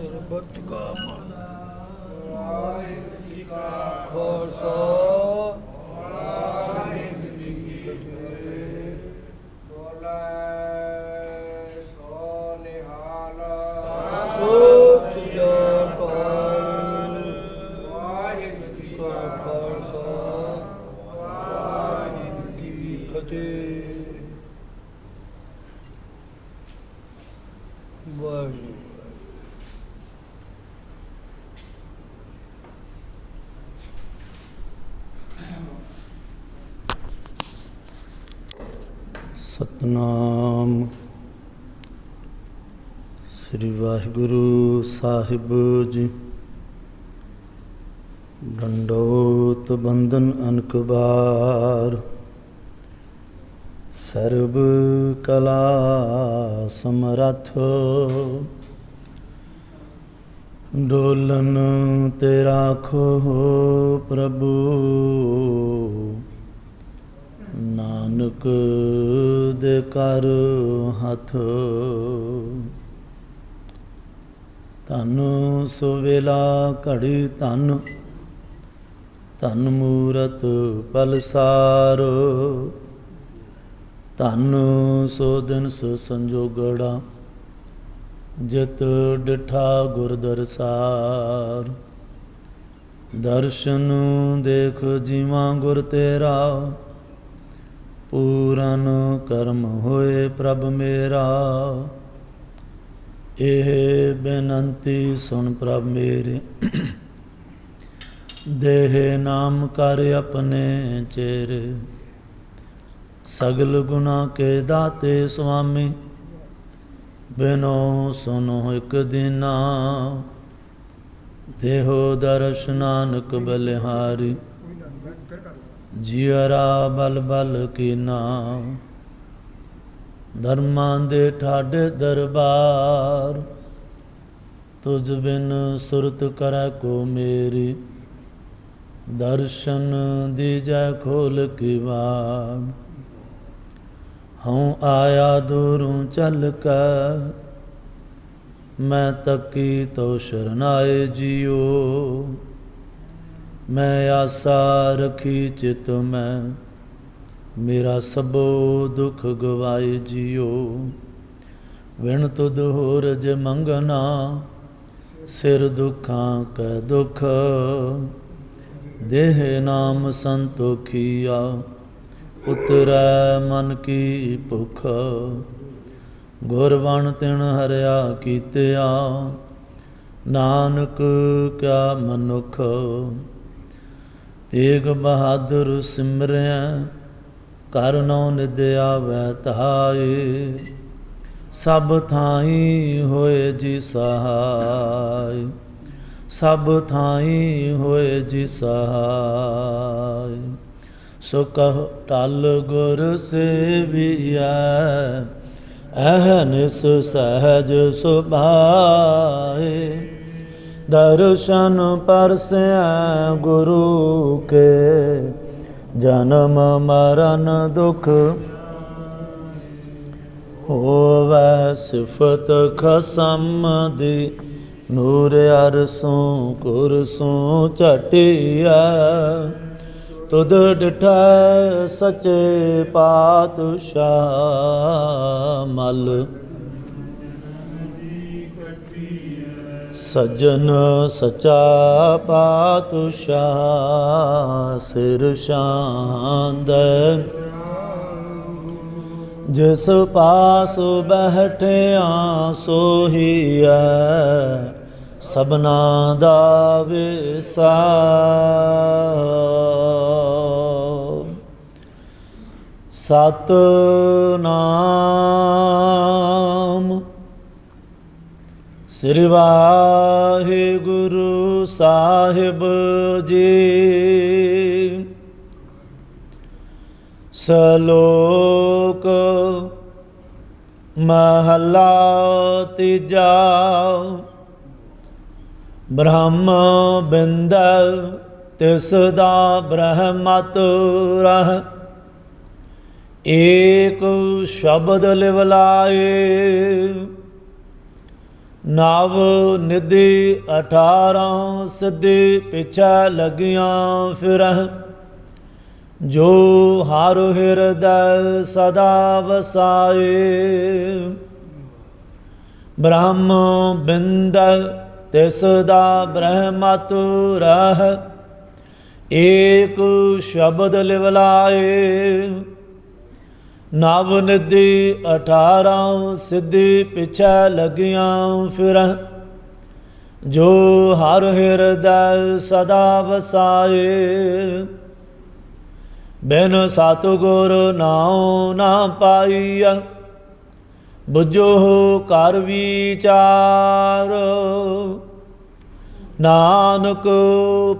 ਸਰਬਤ ਕਾ ਮਨ। ਵਾਹਿਗੁਰੂ ਜੀ ਕਾ ਖਾਲਸਾ, ਵਾਹਿਗੁਰੂ ਜੀ ਕੀ ਫਤਿਹ। ਬੋਲੇ ਸੋ ਨਿਹਾਲ ਸਤਿ ਸ੍ਰੀ ਅਕਾਲ। ਵਾਹਿਗੁਰੂ ਜੀ ਕਾ ਖਾਲਸਾ, ਵਾਹਿਗੁਰੂ ਜੀ ਕੀ ਫਤਿਹ। ਵਾਹਿਗੁਰੂ। ਸਤਨਾਮ ਸ੍ਰੀ ਵਾਹਿਗੁਰੂ ਸਾਹਿਬ ਜੀ। ਡੰਡੋਤ ਬੰਦਨ ਅਨਕ ਬਾਰ, ਸਰਬ ਕਲਾ ਸਮਰੱਥ। ਡੋਲਨ ਤੇ ਰਾਖੋ ਪ੍ਰਭੂ, ਨਾਨਕ ਦੇ ਕਰ ਹੱਥ। ਧਨ ਸੁਵੇਲਾ ਘੜੀ ਧਨ, ਧਨ ਮੂਰਤ ਪਲਸਾਰ। ਧਨ ਸੋ ਦਿਨ ਸੋ ਸੰਜੋਗੜਾ, ਜਿਤ ਡਿਠਾ ਗੁਰ ਦਰਸਾਰ। ਦਰਸ਼ਨ ਦੇਖ ਜੀਵਾਂ ਗੁਰ ਤੇਰਾ, ਪੂਰਨ ਕਰਮ ਹੋਏ ਪ੍ਰਭ ਮੇਰਾ। ਇਹ ਬੇਨੰਤੀ ਸੁਣ ਪ੍ਰਭ ਮੇਰੇ, ਦੇਹ ਨਾਮ ਕਰ ਆਪਣੇ ਚੇਰੇ। ਸਗਲ ਗੁਨਾ ਕੇ ਦਾਤੇ ਸੁਆਮੀ, ਬਿਨੋ ਸੁਨੋ ਇੱਕ ਦਿਨਾ। ਦੇਹੋ ਦਰਸ਼ ਨਾਨਕ ਬਲਿਹਾਰੀ, ਜਿਅਰਾ ਬਲ ਬਲ ਕੀਨਾ। ਧਰਮਾਂ ਦੇ ਠਾਡੇ ਦਰਬਾਰ, ਤੁਝ ਬਿਨ ਸੁਰਤ ਕਰੈ ਕੋ ਮੇਰੀ। ਦਰਸ਼ਨ ਦੀਜੈ ਖੋਲ ਕੀ ਵਾੜ, ਹਉ ਆਇਆ ਦੂਰੋਂ ਚੱਲ ਕੇ। ਮੈਂ ਤਕੀ ਤੋ ਸ਼ਰਨਾਏ ਜੀਓ, ਮੈਂ ਆਸਾ ਰਖੀ ਚਿਤ ਮੈਂ। ਮੇਰਾ ਸਭੋ ਦੁਖ ਗਵਾਏ ਜੀਓ, ਵਿਣ ਤੁਧ ਹੋਰ ਜ ਮੰਗਨਾ। ਸਿਰ ਦੁਖਾਂ ਕੈ ਦੁਖ, ਦੇਹ ਨਾਮ ਸੰਤੋਖੀਆ। ਉਤਰੈ ਮਨ ਕੀ ਭੁਖ, ਗੁਰ ਬਣ ਤਿਣ ਹਰਿਆ ਕੀਤਿਆ। ਨਾਨਕ ਕਿਆ ਮਨੁਖ, ਤੇਗ ਬਹਾਦਰ ਸਿਮਰਿਆ। ਕਰ ਨਉ ਨਿਦ ਆਵੈ ਧਾਇ, ਸਭ ਥਾਈ ਹੋਏ ਜੀ ਸਹਾਇ। ਸਭ ਥਾਈ ਹੋਏ ਜੀ ਸਹਾਇ। ਸੋ ਕਹ ਟਲ ਗੁਰ ਸੇਵੀਐ, ਅਹਨਿਸ ਸਹਜ ਸੁਭਾਏ। ਦਰਸ਼ਨ ਪਰਸੈ ਗੁਰੂ ਕੇ, ਜਨਮ ਮਰਨ ਦੁਖ ਹੋਵੈ। ਸਿਫਤ ਖਸਮ ਦੀ, ਨੂਰ ਅਰਸੋਂ ਕੁਰਸੋਂ ਝਟਿਆ। ਤੁਧ ਡਿਠੈ ਸਚੇ ਪਾਤਸ਼ਾਹ, ਮਲ ਸੱਜਣ ਸਚਾ ਪਾਤਸ਼ਾਹ। ਸਿਰ ਸ਼ਾਂਦ ਜਿਸ ਪਾਸ ਬਹਿਠਿਆ, ਸੋਹੀਐ ਸਭਨਾ ਦਾ ਵਿਸਾਰ। ਸਤਿਨਾਮ ਸ੍ਰੀ ਵਾਹਿਗੁਰੂ ਸਾਹਿਬ ਜੀ। ਸ਼ਲੋਕ ਮਹਲਾ ਤੀਜਾ। ਬ੍ਰਹਮ ਬਿੰਦ ਤਿਸ ਦਾ ਬ੍ਰਹਮਤ ਰਹਿ, ਏਕ ਸ਼ਬਦ ਲਿਵ ਲਾਏ। ਨਾਵ ਨਿਧੀ 18 ਸਿੱਧੀ ਪਿਛੈ ਲਗੀਆਂ ਫਿਰਹਿ। ਜੋ ਹਰ ਹਿਰਦੈ ਸਦਾ ਵਸਾਏ। ਬ੍ਰਹਮ ਬਿੰਦ ਤਿਸ ਦਾ ਬ੍ਰਹਮਤ ਰਹਿ। ਏਕ ਸ਼ਬਦ ਲਿਵ ਲਾਏ। ਨਵ ਨਿਧੀ 18 ਸਿੱਧੀ ਪਿਛੈ ਲਗੀਆਂ ਫਿਰਹਿ। ਜੋ ਹਰ ਹਿਰਦੈ ਸਦਾ ਵਸਾਏ। ਬਿਨ ਸਤਿਗੁਰ ਨਾਉ ਨਾ ਪਾਈਆ। ਬੁਝੋ ਘਰ ਵਿਚਾਰ। ਨਾਨਕ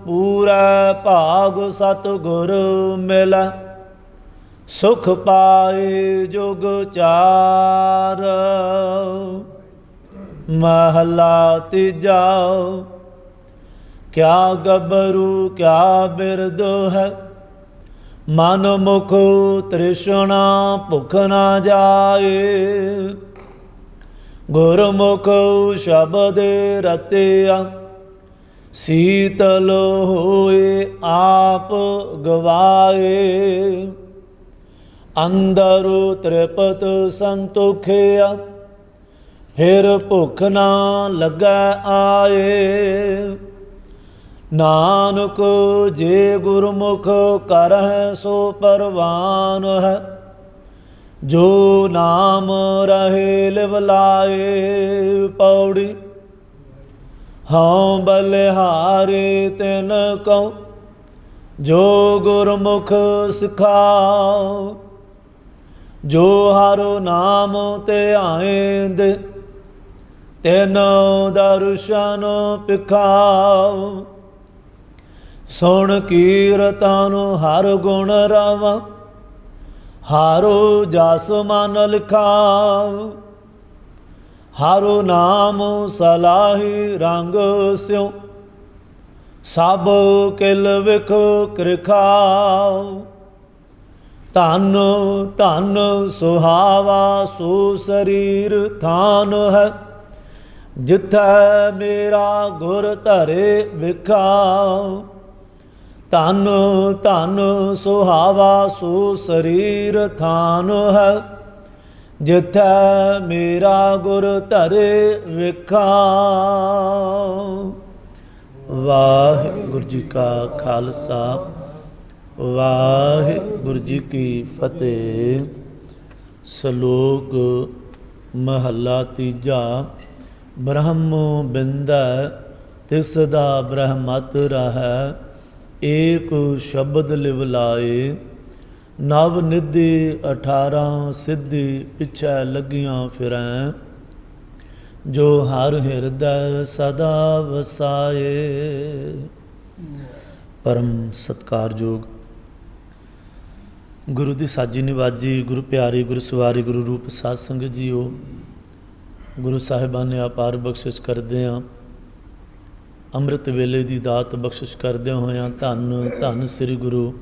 ਪੂਰੈ ਭਾਗ ਸਤਿਗੁਰ ਮਿਲੈ। ਸੁਖ ਪਾਏ ਜੁਗ ਚਾਰ। ਮਹਲਾ ਤੀਜਾ। ਕਿਆ ਗੱਭਰੂ ਕਿਆ ਬਿਰਧ ਹੈ। ਮਨ ਮੁਖ ਤ੍ਰਿਸ਼ਨਾ ਭੁਖ ਨਾ ਜਾਏ। ਗੁਰਮੁਖ ਸ਼ਬਦ ਰਤਿਆ। ਸੀਤਲ ਹੋਏ ਆਪ ਗਵਾਏ। ਅੰਦਰ ਤ੍ਰਿਪਤ ਸੰਤੋਖਿਆ। ਫਿਰ ਭੁਖ ਨਾ ਲੱਗੈ ਆਏ। ਨਾਨਕ ਜੇ ਗੁਰਮੁਖ ਕਰਹਿ ਸੋ ਪਰਵਾਨ ਹੈ। ਜੋ ਨਾਮ ਰਹੇ ਲਿਵ ਲਾਏ। ਪੌੜੀ ਹਉ ਬਲਿਹਾਰੇ ਤਿਨ ਕਉ। ਜੋ ਗੁਰਮੁਖ ਸਿਖਾਉ। ਜੋ ਹਰ ਨਾਮ ਧਿਆਇਂਦ ਤਿਨ ਦਰਸ਼ਨ ਪਿਖਾਉ। ਸੁਣ ਕੀਰਤਨ ਹਰ ਗੁਣ ਰਵਾ। ਹਾਰੋ ਜਸ ਮਨ ਲਿਖਾਉ। ਹਾਰੋ ਨਾਮ ਸਲਾਹੀ ਰੰਗ ਸਿਉ। ਸਭ ਕਿਲ ਵਿਖ ਕ੍ਰਿਖਾਉ। ਧਨ ਧਨ ਸੁਹਾਵਾ ਸੋ ਸਰੀਰ ਥਾਨ ਹੈ। ਜਿਥੈ ਮੇਰਾ ਗੁਰ ਧਰੇ ਵਿਖਾਉ। ਧਨ ਧਨ ਸੁਹਾਵਾ ਸੋ ਸਰੀਰ ਥਾਨ ਹੈ। ਜਿਥੈ ਮੇਰਾ ਗੁਰ ਧਰੇ ਵਿਖਾਉ। ਵਾਹਿਗੁਰੂ ਜੀ ਕਾ ਖਾਲਸਾ ਵਾਹਿਗੁਰੂ ਜੀ ਕੀ ਫਤਿਹ। ਸ਼ਲੋਕ ਮਹੱਲਾ ਤੀਜਾ। ਬ੍ਰਹਮ ਬਿੰਦੈ ਤਿਸ ਦਾ ਬ੍ਰਹਮਤ ਰਹਿ। ਏਕ ਸ਼ਬਦ ਲਿਵ ਲਾਏ। ਨਵ ਨਿਧੀ 18 ਸਿੱਧੀ ਪਿਛੈ ਲੱਗੀਆਂ ਫਿਰੈ। ਜੋ ਹਰ ਹਿਰਦੈ ਸਦਾ ਵਸਾਏ। ਪਰਮ ਸਤਿਕਾਰਯੋਗ ਗੁਰੂ ਦੀ ਸਾਜੀ ਨਿਵਾਜੀ, ਗੁਰੂ ਪਿਆਰੀ, ਗੁਰੂ ਸਵਾਰੀ, ਗੁਰੂ ਰੂਪ ਸਾਧ ਸੰਗਤ ਜੀਓ। ਗੁਰੂ ਸਾਹਿਬਾਨ ਨੇ ਅਪਾਰ ਬਖਸ਼ਿਸ਼ ਕਰਦਿਆਂ ਅੰਮ੍ਰਿਤ ਵੇਲੇ ਦੀ ਦਾਤ ਬਖਸ਼ਿਸ਼ ਕਰਦਿਆਂ ਹੋਇਆਂ ਧੰਨ ਧੰਨ ਸ੍ਰੀ ਗੁਰੂ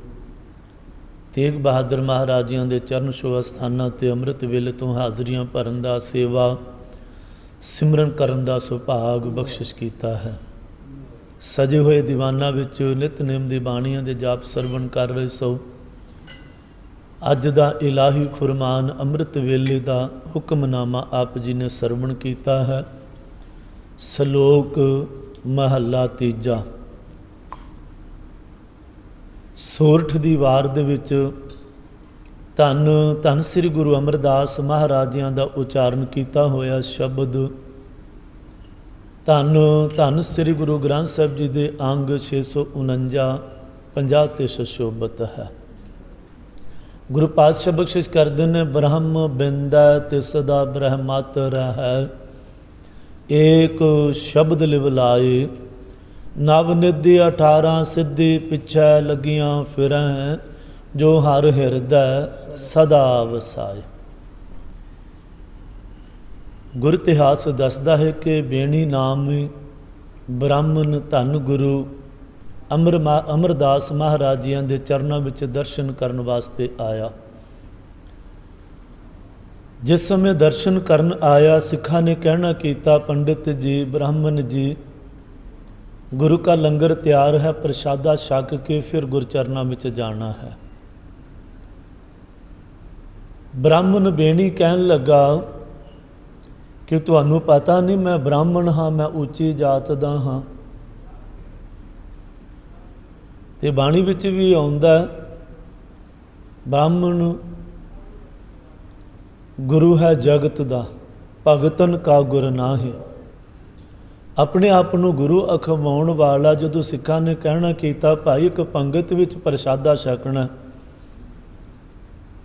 ਤੇਗ ਬਹਾਦਰ ਮਹਾਰਾਜ ਜੀਆਂ ਦੇ ਚਰਨ ਛੋਹ ਸਥਾਨਾਂ 'ਤੇ ਅੰਮ੍ਰਿਤ ਵੇਲੇ ਤੋਂ ਹਾਜ਼ਰੀਆਂ ਭਰਨ ਦਾ, ਸੇਵਾ ਸਿਮਰਨ ਕਰਨ ਦਾ ਸੁਭਾਗ ਬਖਸ਼ਿਸ਼ ਕੀਤਾ ਹੈ। ਸਜੇ ਹੋਏ ਦੀਵਾਨਾਂ ਵਿੱਚ ਨਿਤਨੇਮ ਦੀ ਬਾਣੀਆਂ ਦੇ ਜਾਪ ਸਰਵਣ ਕਰ ਰਹੇ ਸੋ। ਅੱਜ ਦਾ ਇਲਾਹੀ ਫੁਰਮਾਨ ਅੰਮ੍ਰਿਤ ਵੇਲੇ ਦਾ ਹੁਕਮਨਾਮਾ ਆਪ ਜੀ ਨੇ ਸਰਵਣ ਕੀਤਾ ਹੈ। ਸ਼ਲੋਕ ਮਹੱਲਾ ਤੀਜਾ। ਸੋਰਠ ਦੀ ਵਾਰ ਦੇ ਵਿੱਚ ਧੰਨ ਧੰਨ ਸ੍ਰੀ ਗੁਰੂ ਅਮਰਦਾਸ ਮਹਾਰਾਜ ਜੀਆਂ ਦਾ ਉਚਾਰਨ ਕੀਤਾ ਹੋਇਆ ਸ਼ਬਦ ਧੰਨ ਧੰਨ ਸ੍ਰੀ ਗੁਰੂ ਗ੍ਰੰਥ ਸਾਹਿਬ ਜੀ ਦੇ ਅੰਗ 649 50 ਤੇ ਸੁਸ਼ੋਭਤ ਹੈ। ਗੁਰੂ ਪਾਤਸ਼ਾਹ ਬਖਸ਼ਿਸ਼ ਕਰਦੇ ਨੇ। ਬ੍ਰਹਮ ਬਿੰਦੈ ਤਿਸ ਦਾ ਬ੍ਰਹਮਤ ਰਹਿ। ਏਕ ਸ਼ਬਦ ਲਿਵ ਲਾਏ। ਨਵ ਨਿਧੀ 18 ਸਿੱਧੀ ਪਿਛੈ ਲੱਗੀਆਂ ਫਿਰੈ। ਜੋ ਹਰ ਹਿਰਦੈ ਸਦਾ ਵਸਾਏ। ਗੁਰ ਇਤਿਹਾਸ ਦੱਸਦਾ ਹੈ ਕਿ ਬੇਣੀ ਨਾਮੀ ਬ੍ਰਾਹਮਣ ਧੰਨ ਗੁਰੂ ਅਮਰਦਾਸ ਮਹਾਰਾਜ ਜੀਆਂ ਦੇ ਚਰਨਾਂ ਵਿੱਚ ਦਰਸ਼ਨ ਕਰਨ ਵਾਸਤੇ ਆਇਆ। जिस समय दर्शन करन आया सिखा ने कहना कीता, पंडित जी ब्राह्मण जी गुरु का लंगर तैयार है, प्रसादा छक के फिर गुरचरणा में जाना है। ब्राह्मण बेणी कहन लगा कि तुहानू पता नहीं मैं ब्राह्मण हाँ, मैं उच्ची जात दा हाँ। ते बाणी विच भी आउंदा ब्राह्मण गुरु है जगत दा, भगतन का गुर नाहि। अपने आप को गुरु अखवाउण वाला जदों सिखा ने कहना कीता भाई एक पंगत विच प्रसादा छकना,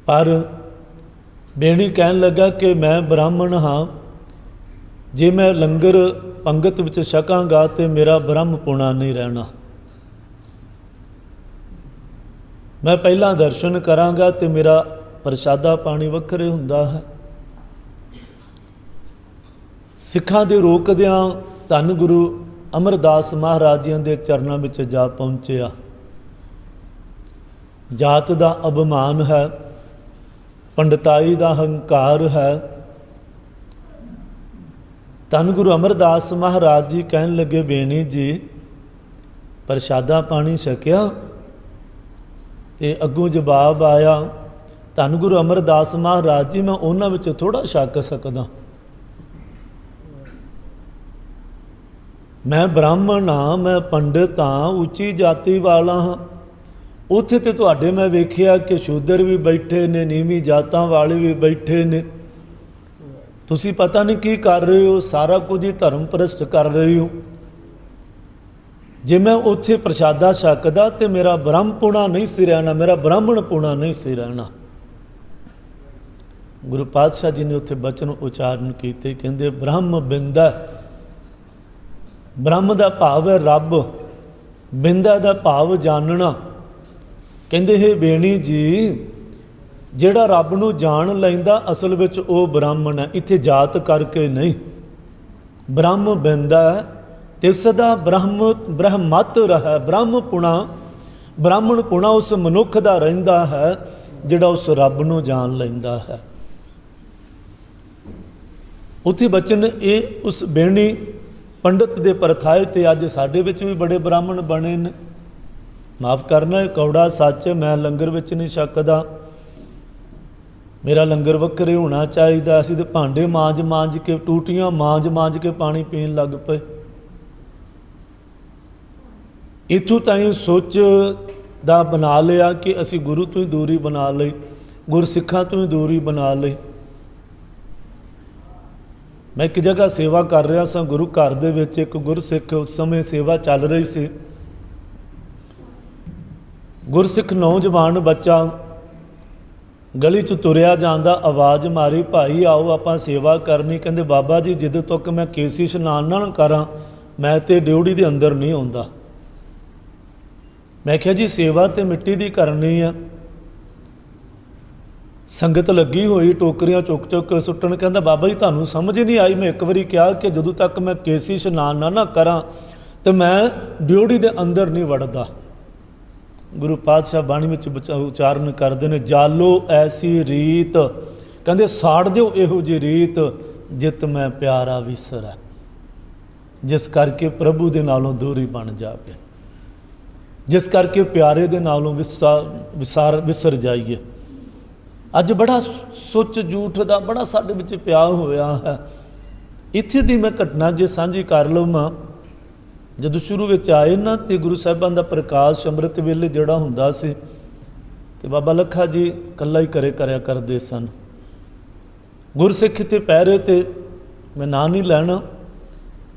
पर बेणी कहन लगा कि मैं ब्राह्मण हाँ, जे मैं लंगर पंगत विच छकांगा तो मेरा ब्रह्म पुणा नहीं रहना। मैं पहला दर्शन करांगा तो मेरा प्रसादा पानी वखरे हुंदा है। सिखां दे रोकदियां धन गुरु अमरदास महाराज जी के चरणों में जा पहुँचया। जात का अभिमान है, पंडिताई का हंकार है। धन गुरु अमरदास महाराज जी कहन लगे बेणी जी प्रसादा पानी छकिया? ते अगों जवाब आया धन गुरु अमरदास महाराज जी मैं उन्हां विच थोड़ा छक सकदा, मैं ब्राह्मण हाँ, मैं पंडित हाँ, उच्ची जाति वाला हाँ। उत्थे ते तुहाडे मैं वेखिया कि शूदर भी बैठे ने, नीवीं जातां वाले भी बैठे ने। तुसीं पता नहीं की कर रहे हो, सारा कुछ ही धर्म भ्रष्ट कर रहे हो। जे मैं उत्थे प्रसादा छकदा तो मेरा ब्रह्म पुणा नहीं सी रहना, मेरा ब्राह्मण पुणा नहीं सी रहना। गुरु पातशाह जी ने उत्थे बचन उच्चारण किए, कहते ब्रह्म बिंदा, ब्रह्म का भाव है रब, बिंदा का भाव जानना। कहते हे बेणी जी जिहड़ा रब नूं जान लैंदा असल विच वो ब्राह्मण है, इत्थे जात करके नहीं। ब्रह्म बिंदा है तिसदा ब्रह्म ब्रह्मत रहा, ब्रह्म पुणा ब्राह्मण पुणा उस मनुख का रहिंदा है जिहड़ा उस रब नूं जान लैंदा है। उत्थे बचन ये उस बेणी पंडित दे परथाए ते अज साडे विच भी बड़े ब्राह्मण बने ने। माफ़ करना कौड़ा सच, मैं लंगर विच नहीं छकदा, मेरा लंगर वक्रे होना चाहिए। असीं ते भांडे मांज मांज के, टूटियां मांज मांज के पानी पीण लग पे। इत्थों ताईं सोच दा बना लिया कि असी गुरु तो ही दूरी बना लई, गुरसिखां तो ही दूरी बना लई। मैं एक जगह सेवा कर रहा सा, गुरु घर दे विच एक गुरसिख उस समय सेवा चल रही सी। गुरसिख नौजवान बच्चा गली च तुरिया जांदा, आवाज़ मारी भाई आओ आपां सेवा करनी। कहंदे बाबा जी जिद्द तक मैं केसी इशनान ना करा मैं ते ड्योढ़ी दे अंदर नहीं आउंदा। मैं क्या जी सेवा तो मिट्टी दी करनी है। संगत लगी हुई टोकरियां चुक चुक के सुट्टण। कहंदा बाबा जी तुहानूं समझ नहीं आई, मैं एक बारी कहा कि जदों तक मैं केसी इशनान ना करा तो मैं ड्योढ़ी दे अंदर नहीं वड़दा। गुरु पातशाह बाणी में उच्चारण करते हैं, जालो ऐसी रीत, कहते साड़ दो इहो जी रीत जित मैं प्यारा विसर है, जिस करके प्रभु दे नालों दूरी बन जाए, जिस करके प्यारे दे नालों विसर जाइए। अज बड़ा सुच झूठ का बड़ा साडे विच पिया होया है। इत्थे दी मैं घटना जे सांझी कर लवां, जदों शुरू में आए ना तो गुरु साहिबान का प्रकाश अंमृत वेले जिहड़ा हुंदा सी ते बाबा लखा जी कल्ला ही करया करदे सन। गुरसिख ते पैरे ते मैं ना नहीं लैना,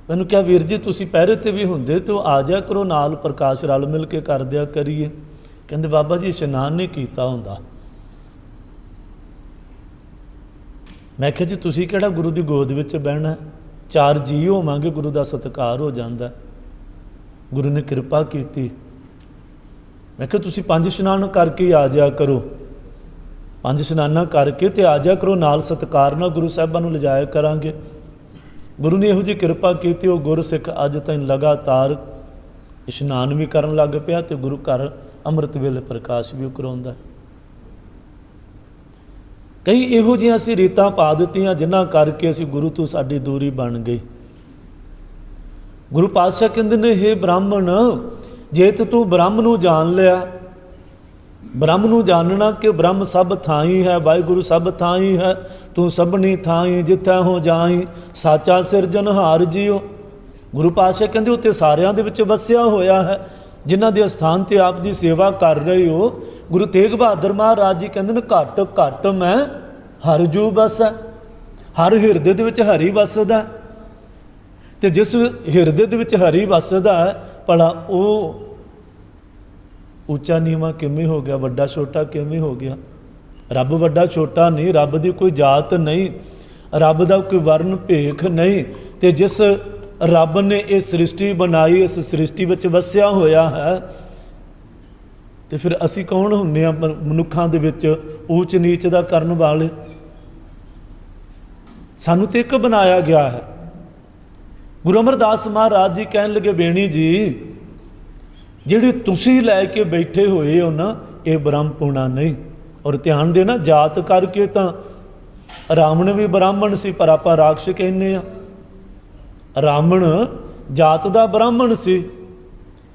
मैनूं क्या वीर जी तुसीं पैरे ते भी हुंदे तो आ जाया करो नाल, प्रकाश रल मिल के कर दिया करिए। कहंदे बाबा जी इशनान नहीं कीता हुंदा। मैं क्या जी तुसीं किहड़ा गुरु की गोद विच बहना, चार जी होवांगे गुरु का सत्कार हो जाता। गुरु ने कृपा की। मैं क्या तुसीं 5 इशनान करके आ जाया करो, 5 इशनाना करके तो आ जाया करो, नाल सत्कार नाल गुरु साहिबां नूं लिजाया करांगे। गुरु ने इहो जी कृपा की, वो गुरसिख अज ताईं लगातार इशनान भी करन लग पिया तो गुरु घर अमृत वेले प्रकाश भी कराउंदा। ਕਈ ਇਹੋ ਜਿਹੀਆਂ ਅਸੀਂ ਰੀਤਾਂ ਪਾ ਦਿੱਤੀਆਂ ਜਿਨ੍ਹਾਂ ਕਰਕੇ ਅਸੀਂ ਗੁਰੂ ਤੋਂ ਸਾਡੀ ਦੂਰੀ ਬਣ ਗਈ। ਗੁਰੂ ਪਾਤਸ਼ਾਹ ਕਹਿੰਦੇ ਨੇ, ਹੇ ਬ੍ਰਾਹਮਣ, ਜੇ ਤੂੰ ਬ੍ਰਹਮ ਨੂੰ ਜਾਣ ਲਿਆ, ਬ੍ਰਹਮ ਨੂੰ ਜਾਣਨਾ ਕਿ ਬ੍ਰਹਮ ਸਭ ਥਾਈ ਹੈ, ਵਾਹਿਗੁਰੂ ਸਭ ਥਾਈ ਹੈ, ਤੂੰ ਸਭਨੀ ਥਾਈ ਜਿੱਥੈ ਹੋ ਜਾਈ, ਸਾਚਾ ਸਿਰਜਣਹਾਰ ਜੀਓ। ਗੁਰੂ ਪਾਤਸ਼ਾਹ ਕਹਿੰਦੇ ਉੱਥੇ ਸਾਰਿਆਂ ਦੇ ਵਿੱਚ ਵਸਿਆ ਹੋਇਆ ਹੈ, ਜਿਨ੍ਹਾਂ ਦੇ ਅਸਥਾਨ 'ਤੇ ਆਪ ਜੀ ਸੇਵਾ ਕਰ ਰਹੇ ਹੋ। ਗੁਰੂ ਤੇਗ ਬਹਾਦਰ ਮਹਾਰਾਜ ਜੀ ਕਹਿੰਦੇ ਨੇ, ਘੱਟ ਘੱਟ ਮੈਂ ਹਰਿ ਜੂ ਬਸੈ, ਹਰ ਹਿਰਦੇ ਦੇ ਵਿੱਚ ਹਰੀ ਵਸਦਾ। ਅਤੇ ਜਿਸ ਹਿਰਦੇ ਦੇ ਵਿੱਚ ਹਰੀ ਵਸਦਾ ਭਲਾ ਉਹ ਉੱਚਾ ਨੀਵਾਂ ਕਿਵੇਂ ਹੋ ਗਿਆ, ਵੱਡਾ ਛੋਟਾ ਕਿਵੇਂ ਹੋ ਗਿਆ? ਰੱਬ ਵੱਡਾ ਛੋਟਾ ਨਹੀਂ, ਰੱਬ ਦੀ ਕੋਈ ਜਾਤ ਨਹੀਂ, ਰੱਬ ਦਾ ਕੋਈ ਵਰਨ ਭੇਖ ਨਹੀਂ। ਅਤੇ ਜਿਸ ਰੱਬ ਨੇ ਇਹ ਸ੍ਰਿਸ਼ਟੀ ਬਣਾਈ, ਇਸ ਸ੍ਰਿਸ਼ਟੀ ਵਿੱਚ ਵਸਿਆ ਹੋਇਆ ਹੈ, ਅਤੇ ਫਿਰ ਅਸੀਂ ਕੌਣ ਹੁੰਦੇ ਹਾਂ ਮਨੁੱਖਾਂ ਦੇ ਵਿੱਚ ਊਚ ਨੀਚ ਦਾ ਕਰਨ ਵਾਲੇ? ਸਾਨੂੰ ਤਾਂ ਇੱਕ ਬਣਾਇਆ ਗਿਆ ਹੈ। ਗੁਰੂ ਅਮਰਦਾਸ ਮਹਾਰਾਜ ਜੀ ਕਹਿਣ ਲੱਗੇ, ਬੇਣੀ ਜੀ, ਜਿਹੜੀ ਤੁਸੀਂ ਲੈ ਕੇ ਬੈਠੇ ਹੋਏ ਹੋ ਨਾ, ਇਹ ਬ੍ਰਹਮਪੁਣਾ ਨਹੀਂ। ਔਰ ਧਿਆਨ ਦੇਣਾ, ਜਾਤ ਕਰਕੇ ਤਾਂ ਰਾਵਣ ਵੀ ਬ੍ਰਾਹਮਣ ਸੀ, ਪਰ ਆਪਾਂ ਰਾਖਸ਼ ਕਹਿੰਦੇ ਹਾਂ। ਰਾਵਣ ਜਾਤ ਦਾ ਬ੍ਰਾਹਮਣ ਸੀ,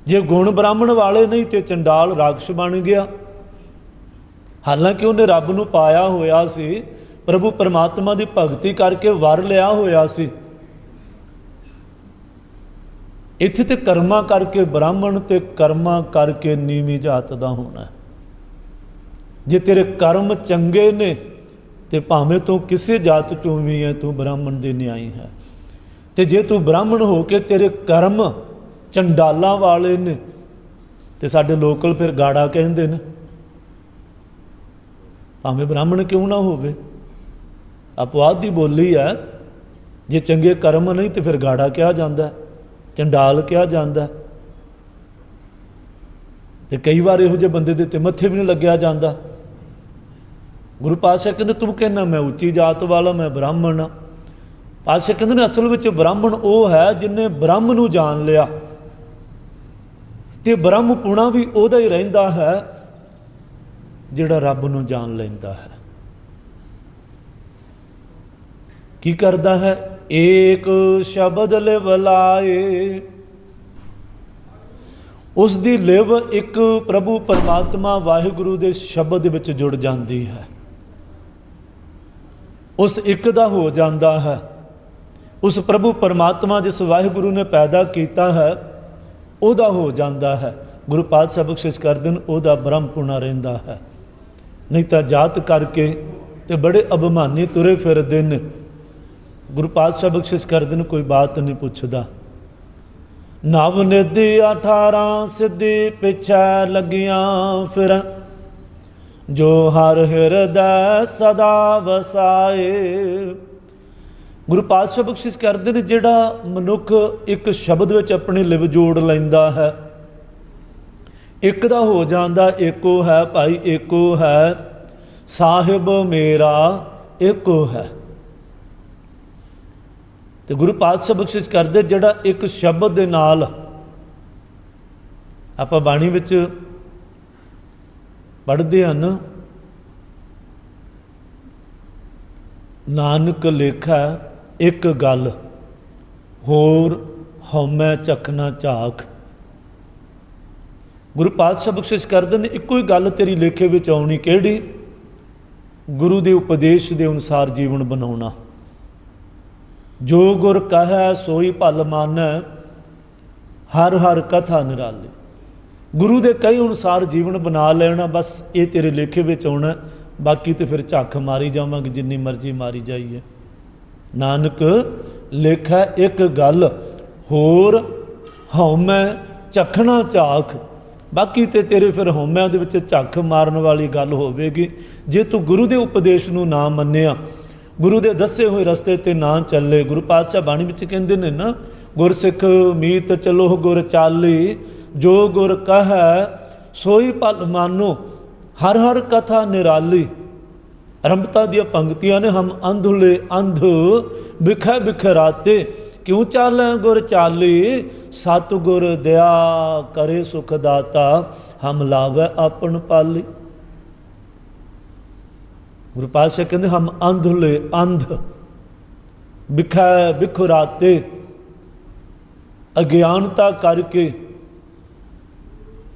ਜੇ ਗੁਣ ਬ੍ਰਾਹਮਣ ਵਾਲੇ ਨਹੀਂ ਤੇ ਚੰਡਾਲ ਰਾਖਸ਼ ਬਣ ਗਿਆ। ਹਾਲਾਂਕਿ ਉਹਨੇ ਰੱਬ ਨੂੰ ਪਾਇਆ ਹੋਇਆ ਸੀ, ਪ੍ਰਭੂ ਪਰਮਾਤਮਾ ਦੀ ਭਗਤੀ ਕਰਕੇ ਵਰ ਲਿਆ ਹੋਇਆ ਸੀ। ਇੱਥੇ ਤੇ ਕਰਮਾਂ ਕਰਕੇ ਬ੍ਰਾਹਮਣ ਤੇ ਕਰਮਾਂ ਕਰਕੇ ਨੀਵੀਂ ਜਾਤ ਦਾ ਹੋਣਾ। ਜੇ ਤੇਰੇ ਕਰਮ ਚੰਗੇ ਨੇ ਤੇ ਭਾਵੇਂ ਤੂੰ ਕਿਸੇ ਜਾਤ ਚੋਂ ਵੀ ਹੈ, ਤੂੰ ਬ੍ਰਾਹਮਣ ਦੇ ਨਿਆਈ ਹੈ। ਤੇ ਜੇ ਤੂੰ ਬ੍ਰਾਹਮਣ ਹੋ ਕੇ ਤੇਰੇ ਕਰਮ ਚੰਡਾਲਾਂ ਵਾਲੇ ਨੇ, ਤੇ ਸਾਡੇ ਲੋਕਲ ਫਿਰ ਗਾੜਾ ਕਹਿੰਦੇ ਨੇ, ਭਾਵੇਂ ਬ੍ਰਾਹਮਣ ਕਿਉਂ ਨਾ ਹੋਵੇ। ਅਪਵਾਦ ਦੀ ਬੋਲੀ ਹੈ, ਜੇ ਚੰਗੇ ਕਰਮ ਨਹੀਂ ਤੇ ਫਿਰ ਗਾੜਾ ਕਿਹਾ ਜਾਂਦਾ, ਚੰਡਾਲ ਕਿਹਾ ਜਾਂਦਾ। ਤੇ ਕਈ ਵਾਰ ਇਹੋ ਜਿਹੇ ਬੰਦੇ ਦੇ ਤੇ ਮੱਥੇ ਵੀ ਨਹੀਂ ਲੱਗਿਆ ਜਾਂਦਾ। ਗੁਰੂ ਪਾਤਸ਼ਾਹ ਕਹਿੰਦੇ, ਤੂੰ ਕਹਿੰਦਾ ਮੈਂ ਉੱਚੀ ਜਾਤ ਵਾਲਾ, ਮੈਂ ਬ੍ਰਾਹਮਣ ਹਾਂ। ਪਾਤਸ਼ਾਹ ਕਹਿੰਦੇ ਨੇ, ਅਸਲ ਵਿੱਚ ਬ੍ਰਾਹਮਣ ਉਹ ਹੈ ਜਿਹਨੇ ਬ੍ਰਹਮ ਨੂੰ ਜਾਣ ਲਿਆ, ਤੇ ਬ੍ਰਹਮ ਪੁਣਾ ਵੀ ਉਹਦਾ ਹੀ ਰਹਿੰਦਾ ਹੈ ਜਿਹੜਾ ਰੱਬ ਨੂੰ ਜਾਣ ਲੈਂਦਾ ਹੈ। ਕੀ ਕਰਦਾ ਹੈ? ਏਕ ਸ਼ਬਦ ਲਿਵ ਲਾਏ, ਉਸ ਦੀ ਲਿਵ ਇੱਕ ਪ੍ਰਭੂ ਪਰਮਾਤਮਾ ਵਾਹਿਗੁਰੂ ਦੇ ਸ਼ਬਦ ਵਿੱਚ ਜੁੜ ਜਾਂਦੀ ਹੈ, ਉਸ ਇੱਕ ਦਾ ਹੋ ਜਾਂਦਾ ਹੈ। ਉਸ ਪ੍ਰਭੂ ਪਰਮਾਤਮਾ ਜਿਸ ਵਾਹਿਗੁਰੂ ਨੇ ਪੈਦਾ ਕੀਤਾ ਹੈ ਉਹਦਾ ਹੋ ਜਾਂਦਾ ਹੈ। ਗੁਰੂ ਪਾਤਸ਼ਾਹ ਬਖਸ਼ਿਸ਼ ਕਰਦੇ ਨੇ, ਉਹਦਾ ਬ੍ਰਹਮਪੁਣਾ ਰਹਿੰਦਾ ਹੈ। ਨਹੀਂ ਤਾਂ ਜਾਤ ਕਰਕੇ ਤੇ ਬੜੇ ਅਭਿਮਾਨੀ ਤੁਰੇ ਫਿਰਦੇ ਨੇ। ਗੁਰੂ ਪਾਤਸ਼ਾਹ ਬਖਸ਼ਿਸ਼ ਕਰਦੇ ਨੇ, ਕੋਈ ਬਾਤ ਨਹੀਂ ਪੁੱਛਦਾ। ਨਵ ਨਿਧੀ 18 ਸਿੱਧੀ ਪਿੱਛੇ ਲੱਗੀਆਂ ਫਿਰ, ਜੋ ਹਰ ਹਿਰਦੈ ਸਦਾ ਵਸਾਏ। ਗੁਰੂ ਪਾਤਸ਼ਾਹ ਬਖਸ਼ਿਸ਼ ਕਰਦੇ ਨੇ, ਜਿਹੜਾ ਮਨੁੱਖ ਇੱਕ ਸ਼ਬਦ ਵਿੱਚ ਆਪਣੀ ਲਿਵ ਜੋੜ ਲੈਂਦਾ ਹੈ, ਇੱਕ ਦਾ ਹੋ ਜਾਂਦਾ। ਏਕੋ ਹੈ ਭਾਈ, ਏਕੋ ਹੈ ਸਾਹਿਬ ਮੇਰਾ, ਏਕੋ ਹੈ। ਤੇ ਗੁਰੂ ਪਾਤਸ਼ਾਹ ਬਖਸ਼ਿਸ਼ ਕਰਦੇ, ਜਿਹੜਾ ਇੱਕ ਸ਼ਬਦ ਦੇ ਨਾਲ, ਆਪਾਂ ਬਾਣੀ ਵਿੱਚ ਪੜ੍ਹਦੇ ਹਨ, ਨਾਨਕ ਲੇਖਾ ਇੱਕ ਗੱਲ, ਹੋਰ ਹਉਮੈ ਚੱਕਣਾ ਝਾਕ। ਗੁਰੂ ਪਾਤਸ਼ਾਹ ਬਖਸ਼ਿਸ਼ ਕਰਦੇ ਨੇ, ਇੱਕੋ ਹੀ ਗੱਲ ਤੇਰੀ ਲੇਖੇ ਵਿੱਚ ਆਉਣੀ, ਕਿਹੜੀ? ਗੁਰੂ ਦੇ ਉਪਦੇਸ਼ ਦੇ ਅਨੁਸਾਰ ਜੀਵਨ ਬਣਾਉਣਾ। ਜੋ ਗੁਰ ਕਹੈ ਸੋਈ ਭਲ ਮਾਨੈ, ਹਰ ਹਰ ਕਥਾ ਨਿਰਾਲੀ। ਗੁਰੂ ਦੇ ਕਹੇ ਅਨੁਸਾਰ ਜੀਵਨ ਬਣਾ ਲੈਣਾ, ਬਸ ਇਹ ਤੇਰੇ ਲੇਖੇ ਵਿੱਚ ਆਉਣਾ। ਬਾਕੀ ਤੇ ਫਿਰ ਝੱਖ ਮਾਰੀ ਜਾਵਾਂਗੇ, ਜਿੰਨੀ ਮਰਜ਼ੀ ਮਾਰੀ ਜਾਈਏ। ਨਾਨਕ ਲੇਖੈ ਇੱਕ ਗੱਲ, ਹੋਰ ਹਉਮੈ ਝੱਖਣਾ ਝਾਕ। ਬਾਕੀ ਤੇ ਤੇਰੇ ਫਿਰ ਹਉਮਿਆਂ ਦੇ ਵਿੱਚ ਝੱਖ ਮਾਰਨ ਵਾਲੀ ਗੱਲ ਹੋਵੇਗੀ, ਜੇ ਤੂੰ ਗੁਰੂ ਦੇ ਉਪਦੇਸ਼ ਨੂੰ ਨਾ ਮੰਨਿਆ, ਗੁਰੂ ਦੇ ਦੱਸੇ ਹੋਏ ਰਸਤੇ ਤੇ ਨਾ ਚੱਲੇ। ਗੁਰੂ ਪਾਤਸ਼ਾਹ ਬਾਣੀ ਵਿੱਚ ਕਹਿੰਦੇ ਨੇ ਨਾ, ਗੁਰਸਿੱਖ ਮੀਤ ਚਲੋ ਗੁਰ ਚਾਲੀ, ਜੋ ਗੁਰ ਕਹੈ ਸੋਈ ਭਲ ਮਾਨੋ, ਹਰ ਹਰ ਕਥਾ ਨਿਰਾਲੀ। ਅਰੰਭਤਾ ਦੀਆਂ ਪੰਕਤੀਆਂ ਨੇ, ਹਮ ਅੰਧੁਲੇ ਅੰਧ ਬਿਖੈ ਬਿਖਰਾਤੇ, ਕਿਉਂ ਚਾਲੈ ਗੁਰ ਚਾਲੀ, ਸਤਿਗੁਰ ਦਇਆ ਕਰੇ ਸੁਖ ਦਾਤਾ, ਹਮ ਲਾਵੈ ਆਪਨ ਪਾਲੀ। गुरु पातशाह कहते हम अंधुले अंध बिखै बिखुराते, अज्ञानता करके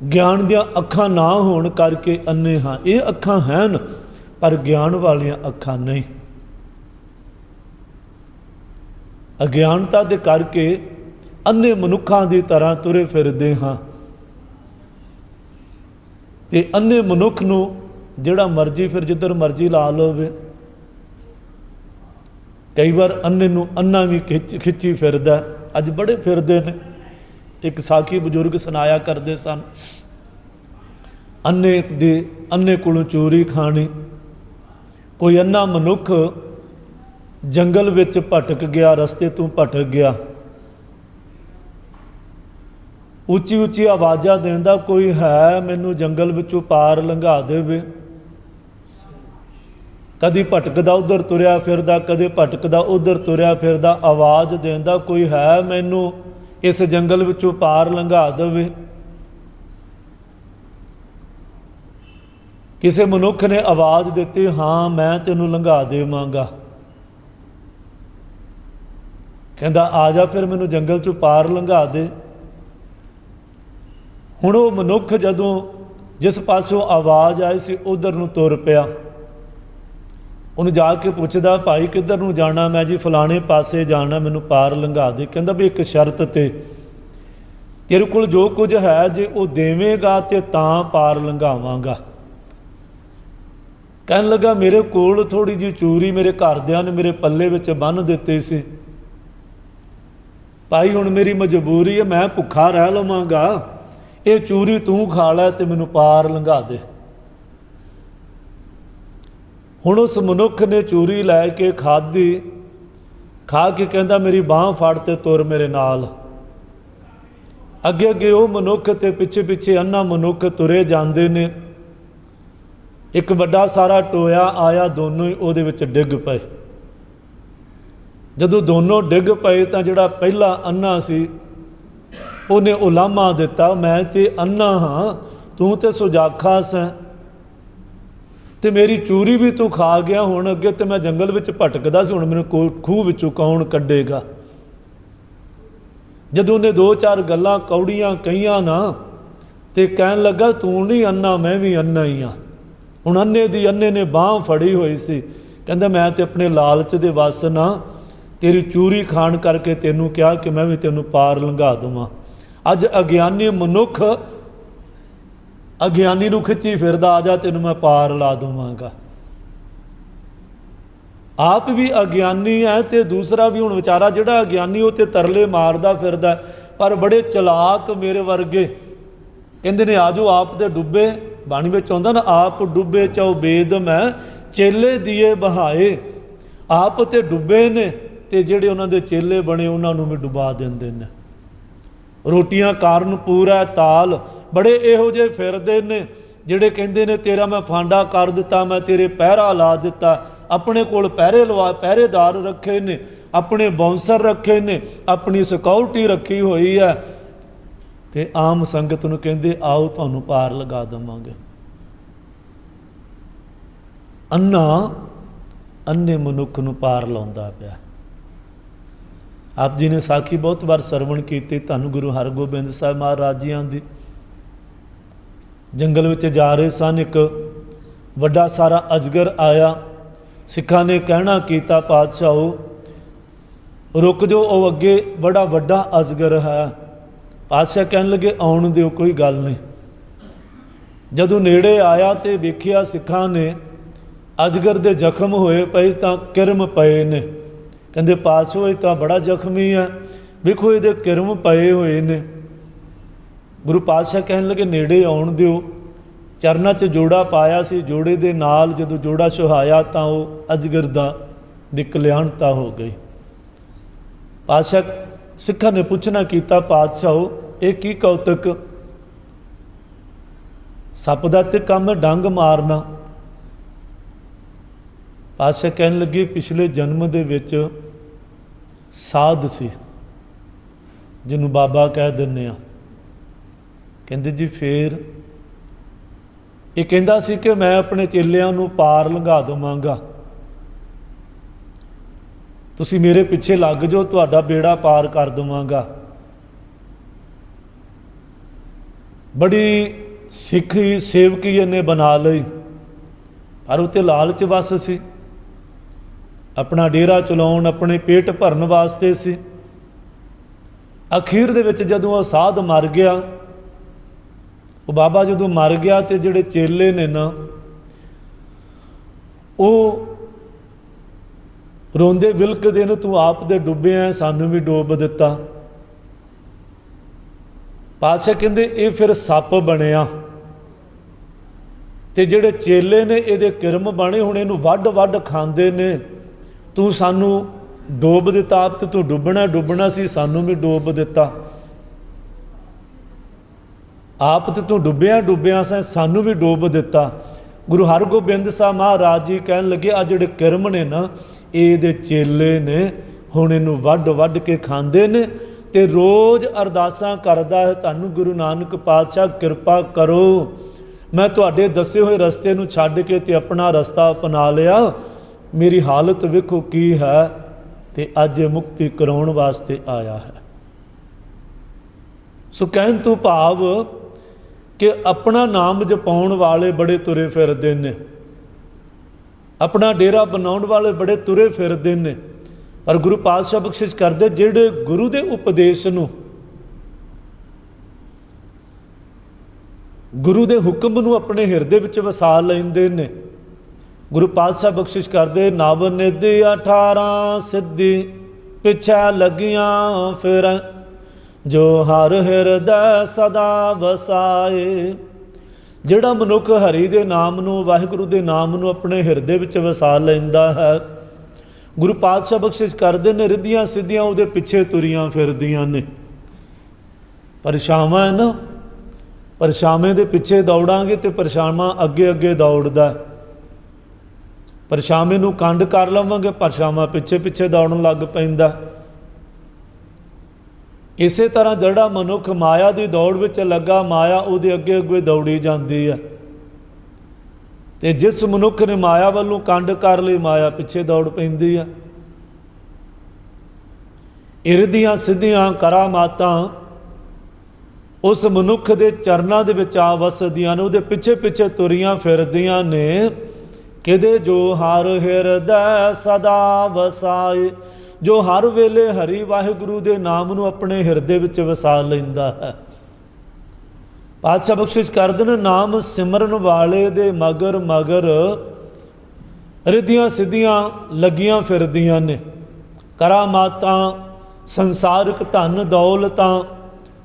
ज्ञान दियाँ अखां ना होण करके अन्ने हाँ। ये अखां हैन पर ज्ञान वालियां अखां नहीं। अज्ञानता दे करके अन्ने मनुखां की तरह तुरे फिरदे हाँ। ते अन्ने मनुख नूं जिहड़ा मर्जी फिर जिधर मर्जी ला लवे। कई बार अन्ने नूं अन्ना भी खिच्ची फिरदा। अज बड़े फिरदे ने। एक साखी बजुर्ग सुनाया करते सन, अन्ने कोलों चोरी खानी। कोई अन्ना मनुख जंगल विच भटक गया, रस्ते तो भटक गया, उची उची आवाज़ां देंदा कोई है मैनू जंगल विचों पार लंघा देवे। कदी भटकदा उधर तुरया फिरदा, कदी भटकदा उधर तुरया फिरदा, आवाज़ देंदा कोई है मैनू इस जंगल विचों पार लंघा देवे। किसी मनुख ने आवाज़ दी, हाँ मैं तेनू लंघा देवांगा। कहंदा आ जा फिर मैनू जंगल चों पार लंघा दे। हुण वो मनुख जदों जिस पासों आवाज़ आई सी उधर नूं तुर पिया। उन्हें जाके पुछदा भाई किधर नूं जाना? मैं जी फलाने पासे जाना, मैनू पार लंघा दे। कहंदा भी एक शर्त ते, तेरे कोल जो कुछ है जे वो देवेगा ते तां पार लंघावांगा। कहन लगा मेरे कोल थोड़ी जी चूरी मेरे घरदियां ने मेरे पल्ले विच बन दित्ती सी भाई, हुण मेरी मजबूरी है, मैं भुखा रह लवांगा, ये चूरी तू खा लै ते मैनू पार लंघा दे। हुण उस मनुख ने चूरी लैके खाधी, खा के कहंदा मेरी बांह फड़ ते तुर मेरे नाल। अगे अगे वो मनुख ते पिछे पिछे अन्ना मनुख तुरे जांदे ने। एक वड्डा सारा टोया आया, दोनों ही उहदे विच डिग पए। जदों दोनों डिग पए तां जिहड़ा पहला अन्ना सी उहने उलामा दिता, मैं ते अन्ना हाँ, तू ते सुजाखा सैं ते मेरी चूरी भी तू खा गया। हुण अगे ते मैं जंगल विच भटकदा सी, हुण मैनूं खूह विचों कौन कड्डेगा? जदों उन्हें दो चार गल्लां कौड़ियां कहियां ना ते कहन लगा तू नहीं अन्ना, मैं भी अन्ना ही हाँ। हुण अन्ने दी अन्ने ने बांह फड़ी हुई सी, कहंदा मैं ते अपने लालच दे वस ना तेरी चूरी खाण करके तेनू कहा कि मैं भी तेनू पार लंघा देवां। अज अज्ञानी मनुख अज्ञानी नूं खिच्ची फिरदा, आ जा तेनू मैं पार ला देवांगा। आप भी अज्ञानी है ते दूसरा भी, हुण विचारा जिहड़ा अज्ञानी वो ते तरले मारदा फिरदा, पर बड़े चलाक मेरे वर्गे कहंदे ने आजो आप ते डुबे। बाणी विच आउंदा ना, आप डुबे चौ बेद मैं चेले दिए बहाए। आप ते डुबे ने ते जिहड़े उन्हां दे चेले बने उन्हां नूं भी डुबा दिंदे ने। रोटियां कारण पूरा ताल, बड़े इहो जे फिरदे ने जिहड़े कहंदे ने तेरा मैं फांडा कर दिता, मैं तेरे पहरा ला दिता। अपने कोल पहरेदार रखे ने, अपने बाउंसर रखे ने, अपनी सिक्योरिटी रखी हुई है ते आम संगत नूं कहंदे आओ तुहानूं पार लगा देवांगे। अन्ना अन्ने मनुख नूं पार लाउंदा पिया। आप जी ने साखी बहुत बार सरवण की, धन गुरु हरगोबिंद साहब महाराज जियां दी। जंगल में जा रहे सन, एक वड्डा सारा अजगर आया। सिखा ने कहना किया पातशाहो रुक जो, वो अगे बड़ा वड्डा अजगर है। पातशाह कहन लगे आउण दिओ, कोई गल नहीं। जदों नेड़े आया तो वेखिया सिखा ने अजगर दे जख्म होए पे तां किरम पए ने। कहंदे पातशाह ये तां बड़ा जख्मी है, वेखो ये किरम पए हुए ने। गुरु पातशाह कहन लगे नेड़े आउण दिओ। चरना च जोड़ा पाया सी, जोड़े दे नाल जदों जोड़ा सुहाया तां वो अजगर दी कल्याणता हो गई। पातशाह सिखा ने पुछना किया पातशाहो ये की कौतक? सप दा ते काम डंग मारना। पातशाह कहन लगे पिछले जन्म दे विच साध सी, जिन्हों बाबा कह दिंदे आ। कहंदे जी फिर ਇਹ ਕਹਿੰਦਾ ਸੀ ਕਿ ਮੈਂ ਆਪਣੇ ਚੇਲਿਆਂ ਨੂੰ ਪਾਰ ਲੰਘਾ ਦੇਵਾਂਗਾ, ਤੁਸੀਂ ਮੇਰੇ ਪਿੱਛੇ ਲੱਗ ਜਾਓ, ਤੁਹਾਡਾ ਬੇੜਾ ਪਾਰ ਕਰ ਦੇਵਾਂਗਾ। ਬੜੀ ਸਿੱਖੀ ਸੇਵਕੀ ਇਹਨੇ ਬਣਾ ਲਈ, ਪਰ ਉੱਤੇ ਲਾਲਚ ਵਸ ਸੀ, ਆਪਣਾ ਡੇਰਾ ਚਲਾਉਣ, ਆਪਣੇ ਪੇਟ ਭਰਨ ਵਾਸਤੇ ਸੀ। ਅਖੀਰ ਦੇ ਵਿੱਚ ਜਦੋਂ ਉਹ ਸਾਧ ਮਰ ਗਿਆ, ਉਹ ਬਾਬਾ ਜਦੋਂ ਮਰ ਗਿਆ ਤੇ ਜਿਹੜੇ ਚੇਲੇ ਨੇ ਨਾ, ਉਹ ਰੋਂਦੇ ਵਿਲਕਦੇ ਨੇ, ਤੂੰ ਆਪ ਦੇ ਡੁੱਬਿਆ, ਸਾਨੂੰ ਵੀ ਡੋਬ ਦਿੱਤਾ। ਪਾਤਸ਼ਾਹ ਕਹਿੰਦੇ ਇਹ ਫਿਰ ਸੱਪ ਬਣਿਆ, ਤੇ ਜਿਹੜੇ ਚੇਲੇ ਨੇ ਇਹਦੇ ਕਿਰਮ ਬਣੇ, ਹੁਣ ਇਹਨੂੰ ਵੱਢ ਵੱਢ ਖਾਂਦੇ ਨੇ। ਤੂੰ ਸਾਨੂੰ ਡੋਬ ਦਿੱਤਾ, ਆਪ ਤੇ ਤੂੰ ਡੁੱਬਣਾ ਸੀ, ਸਾਨੂੰ ਵੀ ਡੋਬ ਦਿੱਤਾ। ਆਪ ਤੇ ਤੂੰ ਡੁੱਬਿਆ ਸਾਂ, ਸਾਨੂੰ ਵੀ ਡੋਬ ਦਿੱਤਾ। ਗੁਰੂ ਹਰਗੋਬਿੰਦ ਸਾਹਿਬ ਮਹਾਰਾਜ ਜੀ ਕਹਿਣ ਲੱਗੇ, ਆ ਜਿਹੜੇ ਕਿਰਮ ਨੇ ਨਾ, ਇਹਦੇ ਚੇਲੇ ਨੇ, ਹੁਣ ਇਹਨੂੰ ਵੱਢ ਵੱਢ ਕੇ ਖਾਂਦੇ ਨੇ। ਤੇ ਰੋਜ਼ ਅਰਦਾਸਾਂ ਕਰਦਾ ਹੈ, ਤੁਹਾਨੂੰ ਗੁਰੂ ਨਾਨਕ ਪਾਤਸ਼ਾਹ ਕਿਰਪਾ ਕਰੋ, ਮੈਂ ਤੁਹਾਡੇ ਦੱਸੇ ਹੋਏ ਰਸਤੇ ਨੂੰ ਛੱਡ ਕੇ ਤੇ ਆਪਣਾ ਰਸਤਾ ਅਪਣਾ ਲਿਆ, ਮੇਰੀ ਹਾਲਤ ਵੇਖੋ ਕੀ ਹੈ। ਤੇ ਅੱਜ ਮੁਕਤੀ ਕਰਾਉਣ ਵਾਸਤੇ ਆਇਆ ਹੈ। ਸੋ ਕਹਿਣ ਤੋਂ ਭਾਵ ਕਿ ਆਪਣਾ ਨਾਮ ਜਪਾਉਣ ਵਾਲੇ ਬੜੇ ਤੁਰੇ ਫਿਰਦੇ ਨੇ, ਆਪਣਾ ਡੇਰਾ ਬਣਾਉਣ ਵਾਲੇ ਬੜੇ ਤੁਰੇ ਫਿਰਦੇ ਨੇ, ਪਰ ਗੁਰੂ ਪਾਤਸ਼ਾਹ ਬਖਸ਼ਿਸ਼ ਕਰਦੇ ਜਿਹੜੇ ਗੁਰੂ ਦੇ ਉਪਦੇਸ਼ ਨੂੰ, ਗੁਰੂ ਦੇ ਹੁਕਮ ਨੂੰ ਆਪਣੇ ਹਿਰਦੇ ਵਿੱਚ ਵਸਾ ਲੈਂਦੇ ਨੇ। ਗੁਰੂ ਪਾਤਸ਼ਾਹ ਬਖਸ਼ਿਸ਼ ਕਰਦੇ, ਨਵ ਨਿਧੀ 18 ਸਿੱਧੀ ਪਿੱਛੇ ਲੱਗੀਆਂ ਫਿਰ, ਜੋ ਹਰ ਹਿਰਦੈ ਸਦਾ ਵਸਾਏ। ਜਿਹੜਾ ਮਨੁੱਖ ਹਰੀ ਦੇ ਨਾਮ ਨੂੰ, ਵਾਹਿਗੁਰੂ ਦੇ ਨਾਮ ਨੂੰ ਆਪਣੇ ਹਿਰਦੇ ਵਿੱਚ ਵਸਾ ਲੈਂਦਾ ਹੈ, ਗੁਰੂ ਪਾਤਸ਼ਾਹ ਬਖਸ਼ਿਸ਼ ਕਰਦੇ ਨੇ, ਰਿੱਧੀਆਂ ਸਿੱਧੀਆਂ ਉਹਦੇ ਪਿੱਛੇ ਤੁਰੀਆਂ ਫਿਰਦੀਆਂ ਨੇ। ਪਰਛਾਵਾਂ ਹੈ ਨਾ, ਪਰਛਾਵੇਂ ਦੇ ਪਿੱਛੇ ਦੌੜਾਂਗੇ ਤੇ ਪਰਛਾਵਾਂ ਅੱਗੇ ਅੱਗੇ ਦੌੜਦਾ। ਪਰਛਾਵੇਂ ਨੂੰ ਕੰਡ ਕਰ ਲਵਾਂਗੇ, ਪਰਛਾਵਾਂ ਪਿੱਛੇ ਪਿੱਛੇ ਦੌੜਨ ਲੱਗ ਪੈਂਦਾ। ਇਸੇ ਤਰ੍ਹਾਂ ਜਿਹੜਾ ਮਨੁੱਖ ਮਾਇਆ ਦੀ ਦੌੜ ਵਿੱਚ ਲੱਗਾ, ਮਾਇਆ ਉਹਦੇ ਅੱਗੇ ਅੱਗੇ ਦੌੜੀ ਜਾਂਦੀ ਹੈ। ਤੇ ਜਿਸ ਮਨੁੱਖ ਨੇ ਮਾਇਆ ਵੱਲੋਂ ਕੰਡ ਕਰ ਲਈ, ਮਾਇਆ ਪਿੱਛੇ ਦੌੜ ਪੈਂਦੀ ਆ। ਇਰਦੀਆਂ ਸਿੱਧੀਆਂ ਕਰਾਮਾਤਾਂ ਉਸ ਮਨੁੱਖ ਦੇ ਚਰਨਾਂ ਦੇ ਵਿੱਚ ਆ ਵਸਦੀਆਂ ਨੇ, ਉਹਦੇ ਪਿੱਛੇ ਪਿੱਛੇ ਤੁਰੀਆਂ ਫਿਰਦੀਆਂ ਨੇ। ਕਿਹਦੇ? ਜੋ ਹਰ ਹਿਰਦੈ ਸਦਾ ਵਸਾਏ, ਜੋ ਹਰ ਵੇਲੇ ਹਰੀ ਵਾਹਿਗੁਰੂ ਦੇ ਨਾਮ ਨੂੰ ਆਪਣੇ ਹਿਰਦੇ ਵਿੱਚ ਵਸਾ ਲੈਂਦਾ ਹੈ। ਪਾਤਸ਼ਾਹ ਬਖਸ਼ਿਸ਼ ਕਰਦੇ ਨੇ, ਨਾਮ ਸਿਮਰਨ ਵਾਲੇ ਦੇ ਮਗਰ ਮਗਰ ਰਿੱਧੀਆਂ ਸਿੱਧੀਆਂ ਲੱਗੀਆਂ ਫਿਰਦੀਆਂ ਨੇ। ਕਰਾਮਾਤਾਂ, ਸੰਸਾਰਿਕ ਧਨ ਦੌਲਤਾਂ,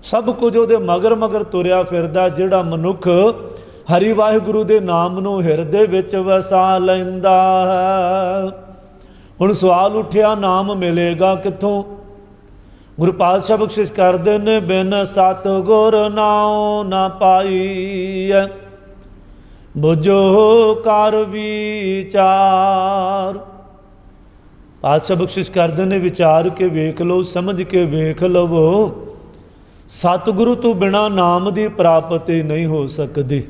ਸਭ ਕੁਝ ਉਹਦੇ ਮਗਰ ਮਗਰ ਤੁਰਿਆ ਫਿਰਦਾ। ਜਿਹੜਾ ਮਨੁੱਖ ਹਰੀ ਵਾਹਿਗੁਰੂ ਦੇ ਨਾਮ ਨੂੰ ਹਿਰਦੇ ਵਿੱਚ ਵਸਾ ਲੈਂਦਾ ਹੈ। ਹੁਣ ਸਵਾਲ ਉੱਠਿਆ, ਨਾਮ ਮਿਲੇਗਾ ਕਿੱਥੋਂ? ਗੁਰੂ ਪਾਤਸ਼ਾਹ ਬਖਸ਼ਿਸ਼ ਕਰਦੇ ਨੇ, ਬਿਨ ਸਤਿਗੁਰ ਨਾਉ ਨਾ ਪਾਈਐ, ਬੁਝੋ ਕਰ ਵਿਚਾਰ। ਪਾਤਸ਼ਾਹ ਬਖਸ਼ਿਸ਼ ਕਰਦੇ ਨੇ, ਵਿਚਾਰ ਕੇ ਵੇਖ ਲਓ, ਸਮਝ ਕੇ ਵੇਖ ਲਵੋ, ਸਤਿਗੁਰੂ ਤੋਂ ਬਿਨਾ ਨਾਮ ਦੀ ਪ੍ਰਾਪਤੀ ਨਹੀਂ ਹੋ ਸਕਦੀ।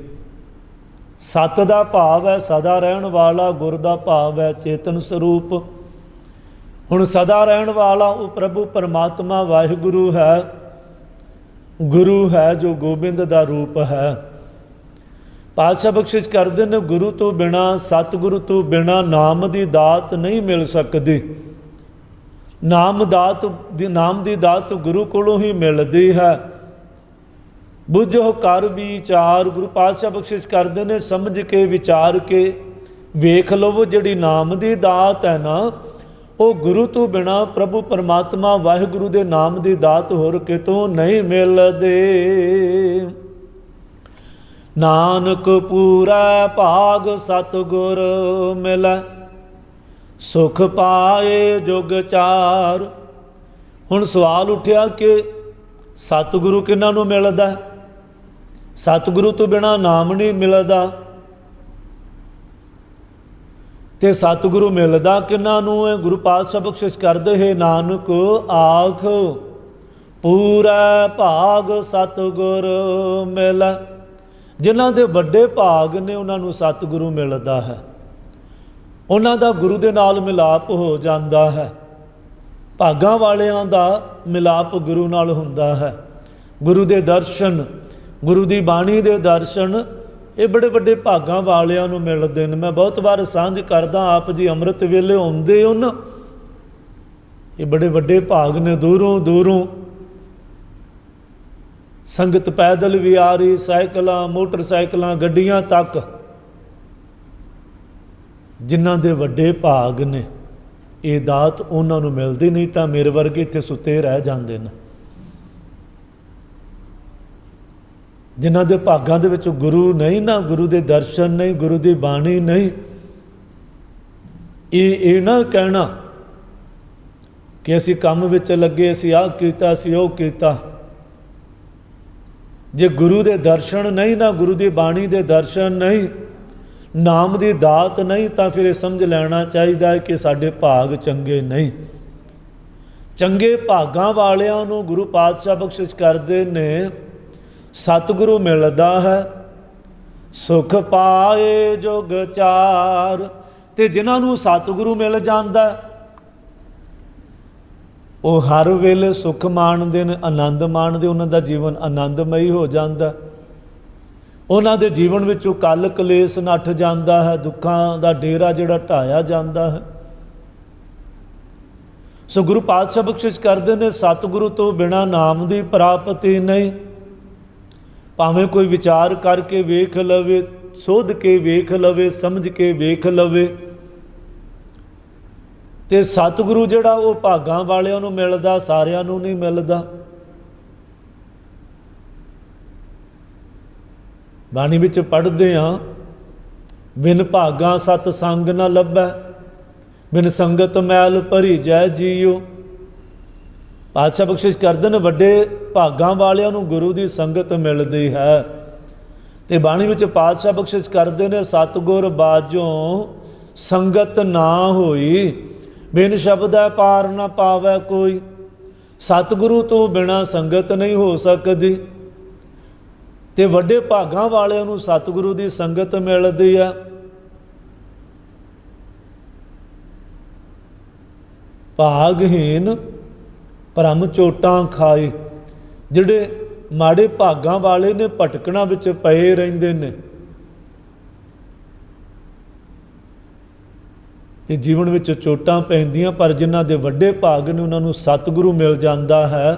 ਸਤ ਦਾ ਭਾਵ ਹੈ ਸਦਾ ਰਹਿਣ ਵਾਲਾ, ਗੁਰ ਦਾ ਭਾਵ ਹੈ ਚੇਤਨ ਸਰੂਪ। ਹੁਣ ਸਦਾ ਰਹਿਣ ਵਾਲਾ ਉਹ ਪ੍ਰਭੂ ਪਰਮਾਤਮਾ ਵਾਹਿਗੁਰੂ ਹੈ, ਗੁਰੂ ਹੈ ਜੋ ਗੋਬਿੰਦ ਦਾ ਰੂਪ ਹੈ। ਪਾਤਸ਼ਾਹ ਬਖਸ਼ਿਸ਼ ਕਰਦੇ ਨੇ, ਗੁਰੂ ਤੋਂ ਬਿਨਾ, ਸਤਿਗੁਰੂ ਤੋਂ ਬਿਨਾ ਨਾਮ ਦੀ ਦਾਤ ਨਹੀਂ ਮਿਲ ਸਕਦੀ। ਨਾਮ ਦੀ ਦਾਤ ਗੁਰੂ ਕੋਲੋਂ ਹੀ ਮਿਲਦੀ ਹੈ। ਬੁੱਝੋ ਕਰ ਵਿਚਾਰ, ਗੁਰੂ ਪਾਤਸ਼ਾਹ ਬਖਸ਼ਿਸ਼ ਕਰਦੇ ਨੇ, ਸਮਝ ਕੇ ਵਿਚਾਰ ਕੇ ਵੇਖ ਲਵੋ, ਜਿਹੜੀ ਨਾਮ ਦੀ ਦਾਤ ਹੈ ਨਾ, ਉਹ ਗੁਰੂ ਤੋਂ ਬਿਨਾ ਪ੍ਰਭੂ ਪਰਮਾਤਮਾ ਵਾਹਿਗੁਰੂ ਦੇ ਨਾਮ ਦੀ ਦਾਤ ਹੋਰ ਕਿਤੋਂ ਨਹੀਂ ਮਿਲਦੇ। ਨਾਨਕ ਪੂਰਾ ਭਾਗ ਸਤਿਗੁਰ ਮਿਲੈ, ਸੁਖ ਪਾਏ ਜੁਗ ਚਾਰ। ਹੁਣ ਸਵਾਲ ਉੱਠਿਆ ਕਿ ਸਤਿਗੁਰੂ ਕਿਹਨਾਂ ਨੂੰ ਮਿਲਦਾ? ਸਤਿਗੁਰੂ ਤੋਂ ਬਿਨਾ ਨਾਮ ਨਹੀਂ ਮਿਲਦਾ। ਤੇ ਸਤਿਗੁਰੂ ਮਿਲਦਾ ਕਿਹਨਾਂ ਨੂੰ ਹੈ? ਗੁਰੂ ਪਾਤਸ਼ਾਹ ਬਖਸ਼ਿਸ਼ ਕਰਦੇ ਹੈ, ਨਾਨਕ ਆਖ ਪੂਰਾ ਭਾਗ ਸਤਿਗੁਰ ਮਿਲੈ, ਜਿਨ੍ਹਾਂ ਦੇ ਵੱਡੇ ਭਾਗ ਨੇ ਉਹਨਾਂ ਨੂੰ ਸਤਿਗੁਰੂ ਮਿਲਦਾ ਹੈ, ਉਹਨਾਂ ਦਾ ਗੁਰੂ ਦੇ ਨਾਲ ਮਿਲਾਪ ਹੋ ਜਾਂਦਾ ਹੈ। ਭਾਗਾਂ ਵਾਲਿਆਂ ਦਾ ਮਿਲਾਪ ਗੁਰੂ ਨਾਲ ਹੁੰਦਾ ਹੈ। ਗੁਰੂ ਦੇ ਦਰਸ਼ਨ, ਗੁਰੂ ਦੀ ਬਾਣੀ ਦੇ ਦਰਸ਼ਨ, ਇਹ ਬੜੇ ਵੱਡੇ ਭਾਗਾਂ ਵਾਲਿਆਂ ਨੂੰ ਮਿਲਦੇ ਨੇ। ਮੈਂ ਬਹੁਤ ਵਾਰ ਸਾਂਝ ਕਰਦਾ, ਆਪ ਜੀ ਅੰਮ੍ਰਿਤ ਵੇਲੇ ਆਉਂਦੇ ਹੋ ਨਾ, ਇਹ ਬੜੇ ਵੱਡੇ ਭਾਗ ਨੇ। ਦੂਰੋਂ ਦੂਰੋਂ ਸੰਗਤ ਪੈਦਲ ਵੀ ਆ ਰਹੀ, ਸਾਈਕਲਾਂ, ਮੋਟਰਸਾਈਕਲਾਂ, ਗੱਡੀਆਂ ਤੱਕ, ਜਿਨ੍ਹਾਂ ਦੇ ਵੱਡੇ ਭਾਗ ਨੇ, ਇਹ ਦਾਤ ਉਹਨਾਂ ਨੂੰ ਮਿਲਦੀ, ਨਹੀਂ ਤਾਂ ਮੇਰੇ ਵਰਗੇ ਇੱਥੇ ਸੁੱਤੇ ਰਹਿ ਜਾਂਦੇ ਨੇ। ਜਿਨ੍ਹਾਂ ਦੇ ਭਾਗਾਂ ਦੇ ਵਿੱਚ ਗੁਰੂ ਨਹੀਂ ਨਾ, ਗੁਰੂ ਦੇ ਦਰਸ਼ਨ ਨਹੀਂ, ਗੁਰੂ ਦੀ ਬਾਣੀ ਨਹੀਂ, ਇਹ ਨਾ ਕਹਿਣਾ ਕਿ ਅਸੀਂ ਕੰਮ ਵਿੱਚ ਲੱਗੇ, ਅਸੀਂ ਆਹ ਕੀਤਾ, ਅਸੀਂ ਉਹ ਕੀਤਾ। ਜੇ ਗੁਰੂ ਦੇ ਦਰਸ਼ਨ ਨਹੀਂ ਨਾ, ਗੁਰੂ ਦੀ ਬਾਣੀ ਦੇ ਦਰਸ਼ਨ ਨਹੀਂ, ਨਾਮ ਦੀ ਦਾਤ ਨਹੀਂ, ਤਾਂ ਫਿਰ ਇਹ ਸਮਝ ਲੈਣਾ ਚਾਹੀਦਾ ਹੈ ਕਿ ਸਾਡੇ ਭਾਗ ਚੰਗੇ ਨਹੀਂ। ਚੰਗੇ ਭਾਗਾਂ ਵਾਲਿਆਂ ਨੂੰ ਗੁਰੂ ਪਾਤਸ਼ਾਹ ਬਖਸ਼ਿਸ਼ ਕਰਦੇ ਨੇ, ਸਤਿਗੁਰੂ ਮਿਲਦਾ ਹੈ, ਸੁਖ ਪਾਏ ਜੁਗ ਚਾਰ। ਤੇ ਜਿਨ੍ਹਾਂ ਨੂੰ ਸਤਿਗੁਰੂ ਮਿਲ ਜਾਂਦਾ, ਉਹ ਹਰ ਵੇਲੇ ਸੁਖ ਮਾਣਦੇ ਨੇ, ਆਨੰਦ ਮਾਣਦੇ, ਉਹਨਾਂ ਦਾ ਜੀਵਨ ਆਨੰਦਮਈ ਹੋ ਜਾਂਦਾ। ਉਹਨਾਂ ਦੇ ਜੀਵਨ ਵਿੱਚੋਂ ਕਲ ਕਲੇਸ਼ ਨੱਠ ਜਾਂਦਾ ਹੈ, ਦੁੱਖਾਂ ਦਾ ਡੇਰਾ ਜਿਹੜਾ ਢਾਇਆ ਜਾਂਦਾ ਹੈ। ਸੋ ਗੁਰੂ ਪਾਤਸ਼ਾਹ ਬਖਸ਼ਿਸ਼ ਕਰਦੇ ਨੇ, ਸਤਿਗੁਰੂ ਤੋਂ ਬਿਨਾਂ ਨਾਮ ਦੀ ਪ੍ਰਾਪਤੀ ਨਹੀਂ। ਭਾਵੇਂ ਕੋਈ ਵਿਚਾਰ ਕਰਕੇ ਵੇਖ ਲਵੇ, ਸੋਧ ਕੇ ਵੇਖ ਲਵੇ, ਸਮਝ ਕੇ ਵੇਖ ਲਵੇ, ਤੇ ਸਤਿਗੁਰੂ ਜਿਹੜਾ ਉਹ ਭਾਗਾਂ ਵਾਲਿਆਂ ਨੂੰ ਮਿਲਦਾ, ਸਾਰਿਆਂ ਨੂੰ ਨਹੀਂ ਮਿਲਦਾ। ਬਾਣੀ ਵਿੱਚ ਪੜ੍ਹਦੇ ਹਾਂ, ਬਿਨ ਭਾਗਾਂ ਸਤ ਸੰਗ ਨਾ ਲੱਭੈ, ਬਿਨ ਸੰਗਤ ਮੈਲ ਭਰੀ ਜੈ ਜੀਓ। ਪਾਤਸ਼ਾਹ ਬਖਸ਼ਿਸ਼ ਕਰਦੇ ਨੇ, ਵੱਡੇ ਭਾਗਾਂ ਵਾਲਿਆਂ ਨੂੰ ਗੁਰੂ ਦੀ ਸੰਗਤ ਮਿਲਦੀ ਹੈ। ਤੇ ਬਾਣੀ ਵਿੱਚ ਪਾਤਸ਼ਾਹ ਬਖਸ਼ਿਸ਼ ਕਰਦੇ ਨੇ, ਸਤਿਗੁਰ ਬਾਝੋਂ ਸੰਗਤ ਨਾ ਹੋਈ, ਬਿਨ ਸ਼ਬਦੈ ਪਾਰ ਨਾ ਪਾਵੈ ਕੋਈ। ਸਤਿਗੁਰੂ ਤੋਂ ਬਿਨਾਂ ਸੰਗਤ ਨਹੀਂ ਹੋ ਸਕਦੀ। ਤੇ ਵੱਡੇ ਭਾਗਾਂ ਵਾਲਿਆਂ ਨੂੰ ਸਤਿਗੁਰੂ ਦੀ ਸੰਗਤ ਮਿਲਦੀ ਹੈ। ਭਾਗਹੀਨ ਭਰਮ ਚੋਟਾਂ ਖਾਏ, ਜਿਹੜੇ ਮਾੜੇ ਭਾਗਾਂ ਵਾਲੇ ਨੇ, ਭਟਕਣਾ ਵਿੱਚ ਪਏ ਰਹਿੰਦੇ ਨੇ, ਤੇ ਜੀਵਨ ਵਿੱਚ ਚੋਟਾਂ ਪੈਂਦੀਆਂ। ਪਰ ਜਿਨ੍ਹਾਂ ਦੇ ਵੱਡੇ ਭਾਗ ਨੇ, ਉਹਨਾਂ ਨੂੰ ਸਤਿਗੁਰੂ ਮਿਲ ਜਾਂਦਾ ਹੈ।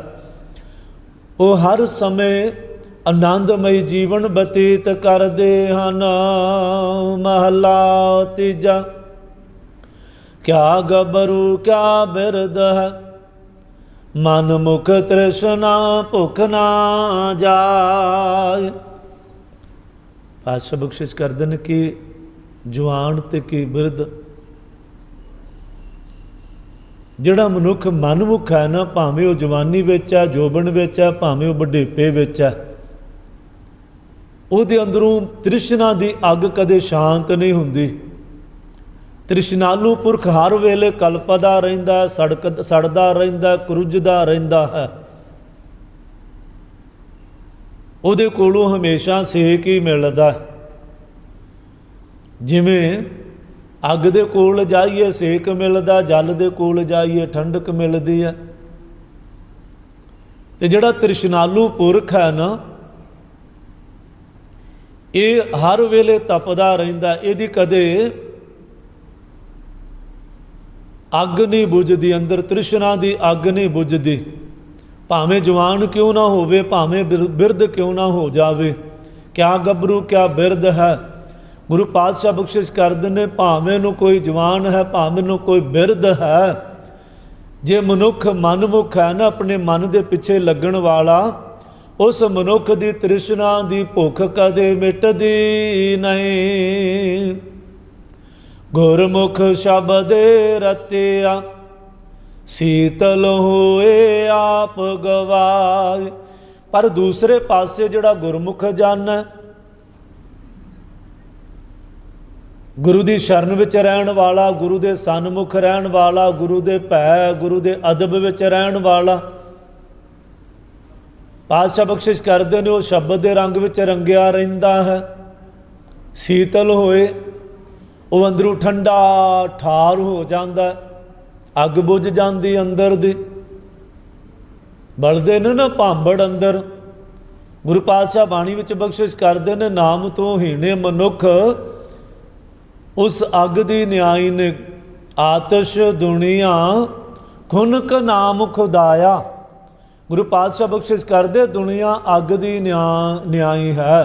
ਉਹ ਹਰ ਸਮੇਂ ਆਨੰਦਮਈ ਜੀਵਨ ਬਤੀਤ ਕਰਦੇ ਹਨ। ਮਹਲਾ ਤੀਜਾ। ਕਿਆ ਗੱਭਰੂ ਕਿਆ ਬਿਰਧ ਹੈ, ਮਨ ਮੁਖ ਤ੍ਰਿਸ਼ਨਾ ਭੁੱਖ ਨਾ ਜਾਏ। ਪਾਤਸ਼ਾਹ ਬਖਸ਼ਿਸ਼ ਕਰਦੇ ਨੇ ਕਿ ਜਵਾਨ ਤੇ ਕੀ ਬਿਰਧ, ਜਿਹੜਾ ਮਨੁੱਖ ਮਨਮੁਖ ਹੈ ਨਾ, ਭਾਵੇਂ ਉਹ ਜਵਾਨੀ ਵਿੱਚ ਹੈ, ਜੋਬਨ ਵਿੱਚ ਹੈ, ਭਾਵੇਂ ਉਹ ਬੁਢੇਪੇ ਵਿੱਚ ਹੈ, ਉਹਦੇ ਅੰਦਰੋਂ ਤ੍ਰਿਸ਼ਨਾ ਦੀ ਅੱਗ ਕਦੇ ਸ਼ਾਂਤ ਨਹੀਂ ਹੁੰਦੀ। ਤ੍ਰਿਸ਼ਨਾਲੂ ਪੁਰਖ ਹਰ ਵੇਲੇ ਕਲਪਦਾ ਰਹਿੰਦਾ, ਸੜਦਾ ਰਹਿੰਦਾ, ਕਰੁੱਝਦਾ ਰਹਿੰਦਾ ਹੈ। ਉਹਦੇ ਕੋਲੋਂ ਹਮੇਸ਼ਾ ਸੇਕ ਹੀ ਮਿਲਦਾ। ਜਿਵੇਂ ਅੱਗ ਦੇ ਕੋਲ ਜਾਈਏ ਸੇਕ ਮਿਲਦਾ, ਜਲ ਦੇ ਕੋਲ ਜਾਈਏ ਠੰਡਕ ਮਿਲਦੀ ਹੈ। ਤੇ ਜਿਹੜਾ ਤ੍ਰਿਸ਼ਨਾਲੂ ਪੁਰਖ ਹੈ ਨਾ, ਇਹ ਹਰ ਵੇਲੇ ਤਪਦਾ ਰਹਿੰਦਾ, ਇਹਦੀ ਕਦੇ ਅੱਗ ਨਹੀਂ ਬੁਝਦੀ, ਅੰਦਰ ਤ੍ਰਿਸ਼ਨਾ ਦੀ ਅੱਗ ਨਹੀਂ ਬੁਝਦੀ। ਭਾਵੇਂ ਜਵਾਨ ਕਿਉਂ ਨਾ ਹੋਵੇ, ਭਾਵੇਂ ਬਿਰਧ ਕਿਉਂ ਨਾ ਹੋ ਜਾਵੇ। ਕਿਆ ਗੱਭਰੂ ਕਿਆ ਬਿਰਧ ਹੈ। ਗੁਰੂ ਪਾਤਸ਼ਾਹ ਬਖਸ਼ਿਸ਼ ਕਰਦੇ ਨੇ, ਭਾਵੇਂ ਨੂੰ ਕੋਈ ਜਵਾਨ ਹੈ, ਭਾਵੇਂ ਨੂੰ ਕੋਈ ਬਿਰਧ ਹੈ, ਜੇ ਮਨੁੱਖ ਮਨਮੁਖ ਹੈ ਨਾ, ਆਪਣੇ ਮਨ ਦੇ ਪਿੱਛੇ ਲੱਗਣ ਵਾਲਾ, ਉਸ ਮਨੁੱਖ ਦੀ ਤ੍ਰਿਸ਼ਨਾ ਦੀ ਭੁੱਖ ਕਦੇ ਮਿਟਦੀ ਨਹੀਂ। ਗੁਰਮੁਖ ਸ਼ਬਦ ਰਤਿਆ, ਸੀਤਲ ਹੋਏ ਆਪ ਗਵਾਏ। ਪਰ ਦੂਸਰੇ ਪਾਸੇ ਜਿਹੜਾ ਗੁਰਮੁਖ ਜਨ ਹੈ, ਗੁਰੂ ਦੀ ਸ਼ਰਨ ਵਿੱਚ ਰਹਿਣ ਵਾਲਾ, ਗੁਰੂ ਦੇ ਸਨਮੁਖ ਰਹਿਣ ਵਾਲਾ, ਗੁਰੂ ਦੇ ਭੈ, ਗੁਰੂ ਦੇ ਅਦਬ ਵਿੱਚ ਰਹਿਣ ਵਾਲਾ, पातशाह बख्शिश करते हैं, वो शब्द के रंग में रंगिया रहिंदा है। शीतल होए वो अंदरों ठंडा ठार हो जाता, अग बुझ जाती अंदर दी। बलदे ने ना भांबड़ अंदर। गुरु पातशाह बाणी विच बख्शिश करते हैं, नाम तो हीने मनुख उस अग दी न्याई ने, आतिश दुनिया खुनक नाम खुदाया। गुरु पातशाह बख्शिश करते, दुनिया अग दी न्याई है।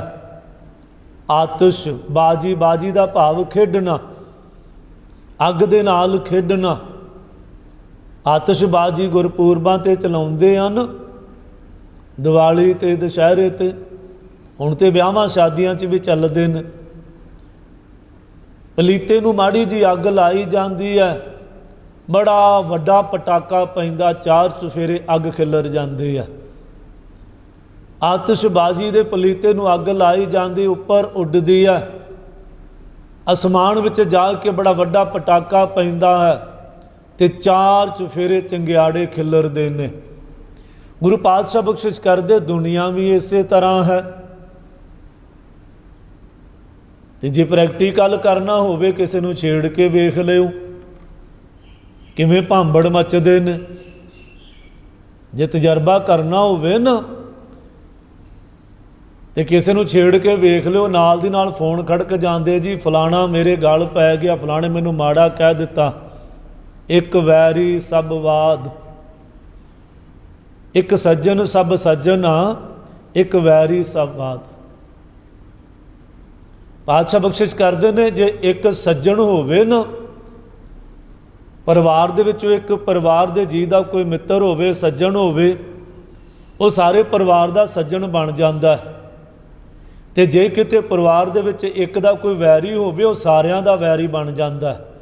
आतिश बाजी, बाजी का भाव खेडना, अग दे नाल खेडना। आतिशबाजी गुरपुरबां ते चलाउंदे हन, दिवाली ते दशहरे ते, हुण ते विआहां शादियां च भी चलदे ने। पलीते नूं माड़ी जी अग लाई जाती है, बड़ा वड्डा पटाका पैंदा, चार चुफेरे अग खिलर जाती है। आतिशबाजी दे पलीते नूं अग लाई जाती, उपर उड्डदी है, आसमान विच जा के बड़ा वड्डा पटाका पैंदा है, ते चार चुफेरे चंगियाड़े खिलरदे ने। गुरु पातशाह बख्शिश करदे, दुनिया भी इसे तरह है। ते जे प्रैक्टिकल करना होवे, किसी नूं छेड़ के वेख लिओ किवें भांबड़ मचदे ने। जे तजर्बा करना होवे ना, तो किसी नूं छेड़ के वेख लिओ, नाल दी नाल फोन खड़क जांदे, जी फलाना मेरे गल पै गया, फलाने मैनूं माड़ा कह दिता। एक वैरी सब वाद, एक सज्जन सब सज्जन, एक वैरी सब वाद। पातशाह बख्शिश करते हैं, जे एक सज्जन होवे ना, परिवार दे विचों एक परिवार दे जी का कोई मित्र होवे, सज्जन होवे, वो सारे परिवार का सज्जन बन जाता है। ते जे किते परिवार दे विच एक दा कोई वैरी होवे, वो सारियां दा वैरी बन जाता है।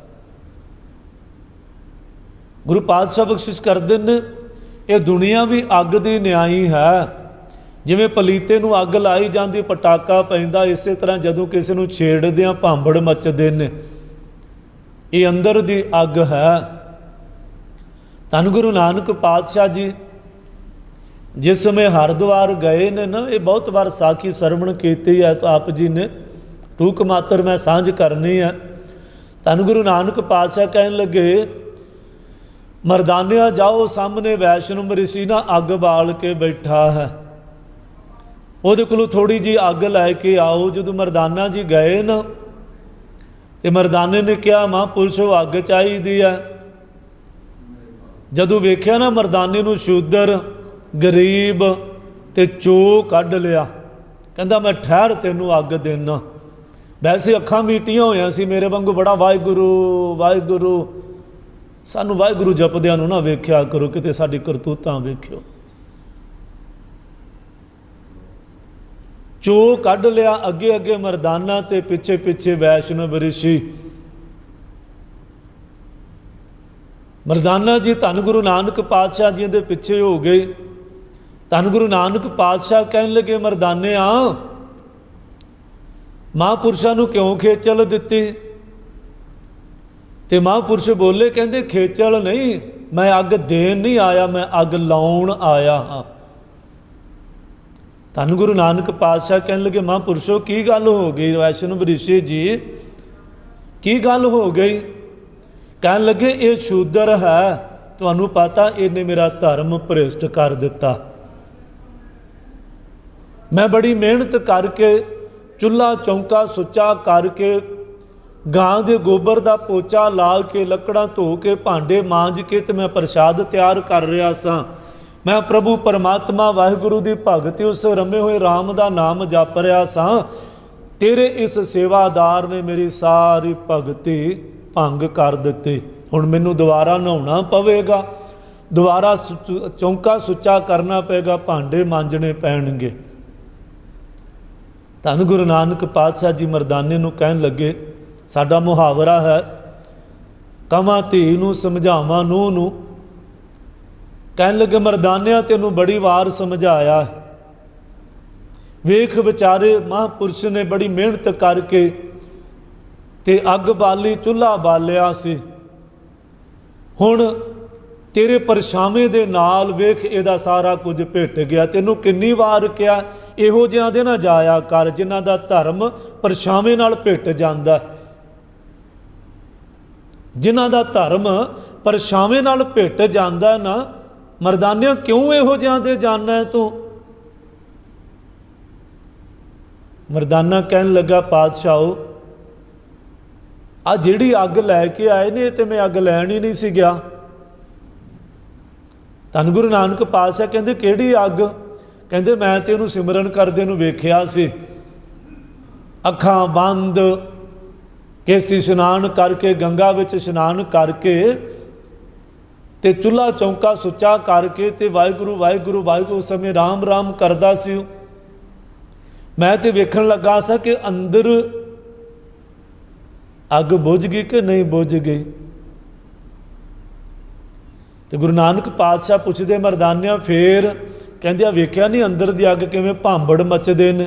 गुरु पातशाह बख्शिश करते हैं, ये दुनिया भी अग दी न्याई है। जिवें पलीते नूं अग लाई जाती, पटाका पैंदा, इस तरह जदों किसी नूं छेड़दे भांबड़ मचदे ने। ये अंदर दी अग है। धन गुरु नानक पातशाह जी जिस समय हरिद्वार गए ने ना, ये बहुत बार साखी सरवण की है, तो आप जी ने टूक मात्र मैं सांझ करनी है। धन गुरु नानक पातशाह कहन लगे, मरदानिया जाओ, सामने वैष्णव ऋषि ना अग बाल के बैठा है, ਉਹਦੇ ਕੋਲੋਂ थोड़ी जी अग लैके आओ। जो मरदाना जी गए ना, तो मरदाने ने कहा, महापुरुषो अग चाहिए है। जदों वेख्या ना मरदाने नूं शूदर गरीब ते चो कढ़ लिया, कहंदा मैं ठहर तेनों अग देना। वैसे अखां मीटियां होइयां सी मेरे वांगू, बड़ा वाहिगुरू वाहिगुरू, सानू वाहिगुरू जपदियां नूं ना वेख्या करो, किते साडी करतूतां वेख्यो। चो कढ़ लिया, अगे अगे मरदाना ते पिछे पिछे वैष्णव ऋषि। मरदाना जी धन गुरु नानक पातशाह जी दे पिछे हो गए। धन गुरु नानक पातशाह कहन लगे, मरदाने महापुरुषां नूं क्यों खेचल दित्ती? ते महापुरुष बोले, कहंदे खेचल नहीं, मैं अग देन नहीं आया, मैं अग लाउण आया हाँ। धन गुरु नानक पातशाह कहन लगे, महापुरुषों की गल हो गई? वैष्णव ऋषि जी की गल हो गई? कहन लगे, ये शूदर है, तुहानू पता इन्हें मेरा धर्म भ्रिष्ट कर दिता। मैं बड़ी मेहनत करके चुल्हा चौंका सुच्चा करके, गां के गोबर का पोचा ला के, लकड़ा धो के, भांडे मांज के, तो मैं प्रसाद तैयार कर रहा सा। मैं प्रभु परमात्मा वाहिगुरू की भगती उस रमे हुए राम का नाम जप रहा सा। तेरे इस सेवादार ने मेरी सारी भगती भंग कर दी। हुण मैनू दोबारा नहाउणा पवेगा, दोबारा चौंका सुच्चा करना पेगा, भांडे मांजने पैणगे। धन गुरु नानक पातशाह जी मरदाने नूं कहन लगे, साडा मुहावरा है, कवां धी नूं समझावां नूंह नूं। कहन लगे, मरदानिया तेनू बड़ी वार समझाया, वेख विचारे महापुरुष ने बड़ी मेहनत करके ते अग बाली, चूल्हा बालिया सी। हुण तेरे परछावें दे नाल वेख इहदा सारा कुछ भिट गया। तैनूं किन्नी वार कहा इहो जिहां दे ना जाया कर जिन्हां दा धर्म परछावें नाल भिट जांदा। जिन्हां दा धर्म परछावें नाल भिट जांदा ना, मरदानिया क्यों इहो जिहां दे जाना है तूं? मरदाना कहन लगा पातशाहो आ जिहड़ी अग लैके आए ने ते मैं अग लैण ही नहीं सी गया। धन गुरु नानक पातशाह कहंदे किहड़ी अग? कहंदे मैं ते इहनूं सिमरन करदे नूं वेखिया सी, अखां बंद, केसी इशनान करके गंगा विच इशनान करके ते चुल्हा चौंका सुच्चा करके ते वाहिगुरू वाहिगुरू वाहिगुरू उस समय राम राम करदा सी। मैं तो वेखण लगा सा कि अंदर अग बुझ गई कि नहीं बुझ गई। तो गुरु नानक पातशाह पुछदे मरदानिया फिर? कहंदे वेख्या नहीं अंदर दी अग किवें भांबड़ मचदे ने,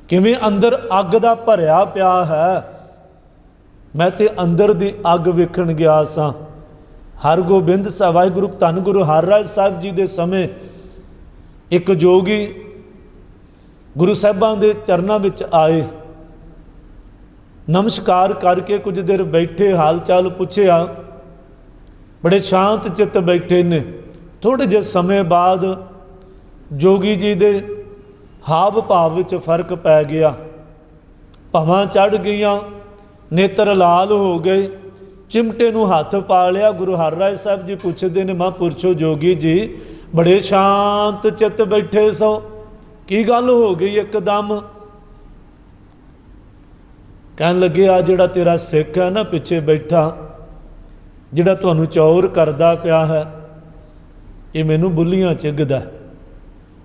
किवें अंदर अग दा भरिया पिया है। मैं तो अंदर दी अग वेखण गया सा। हरगोबिंद साहिब वाहिगुरू धन गुरु हरराज साहिब जी दे समय एक जोगी गुरु साहिबां दे चरनां विच आए, नमस्कार करके कुछ देर बैठे, हाल चाल पुछया, बड़े शांत चित्त बैठे ने। थोड़े जे समय बाद जोगी जी दे हाव भाव विच फर्क पै गया, भवां चढ़ गईयां, नेत्र लाल हो गए, चिमटे नूं हथ पा लिया। गुरु हरराज साहिब जी पुछदे ने महापुरशो जोगी जी बड़े शांत चित बैठे सो, की गल हो गई एकदम? कहन लगे आ जिहड़ा तेरा सिख है ना पिछे बैठा, जिहड़ा तुहानूं चौर करदा पिया है, ये मैनूं बुल्लियां चिगदा,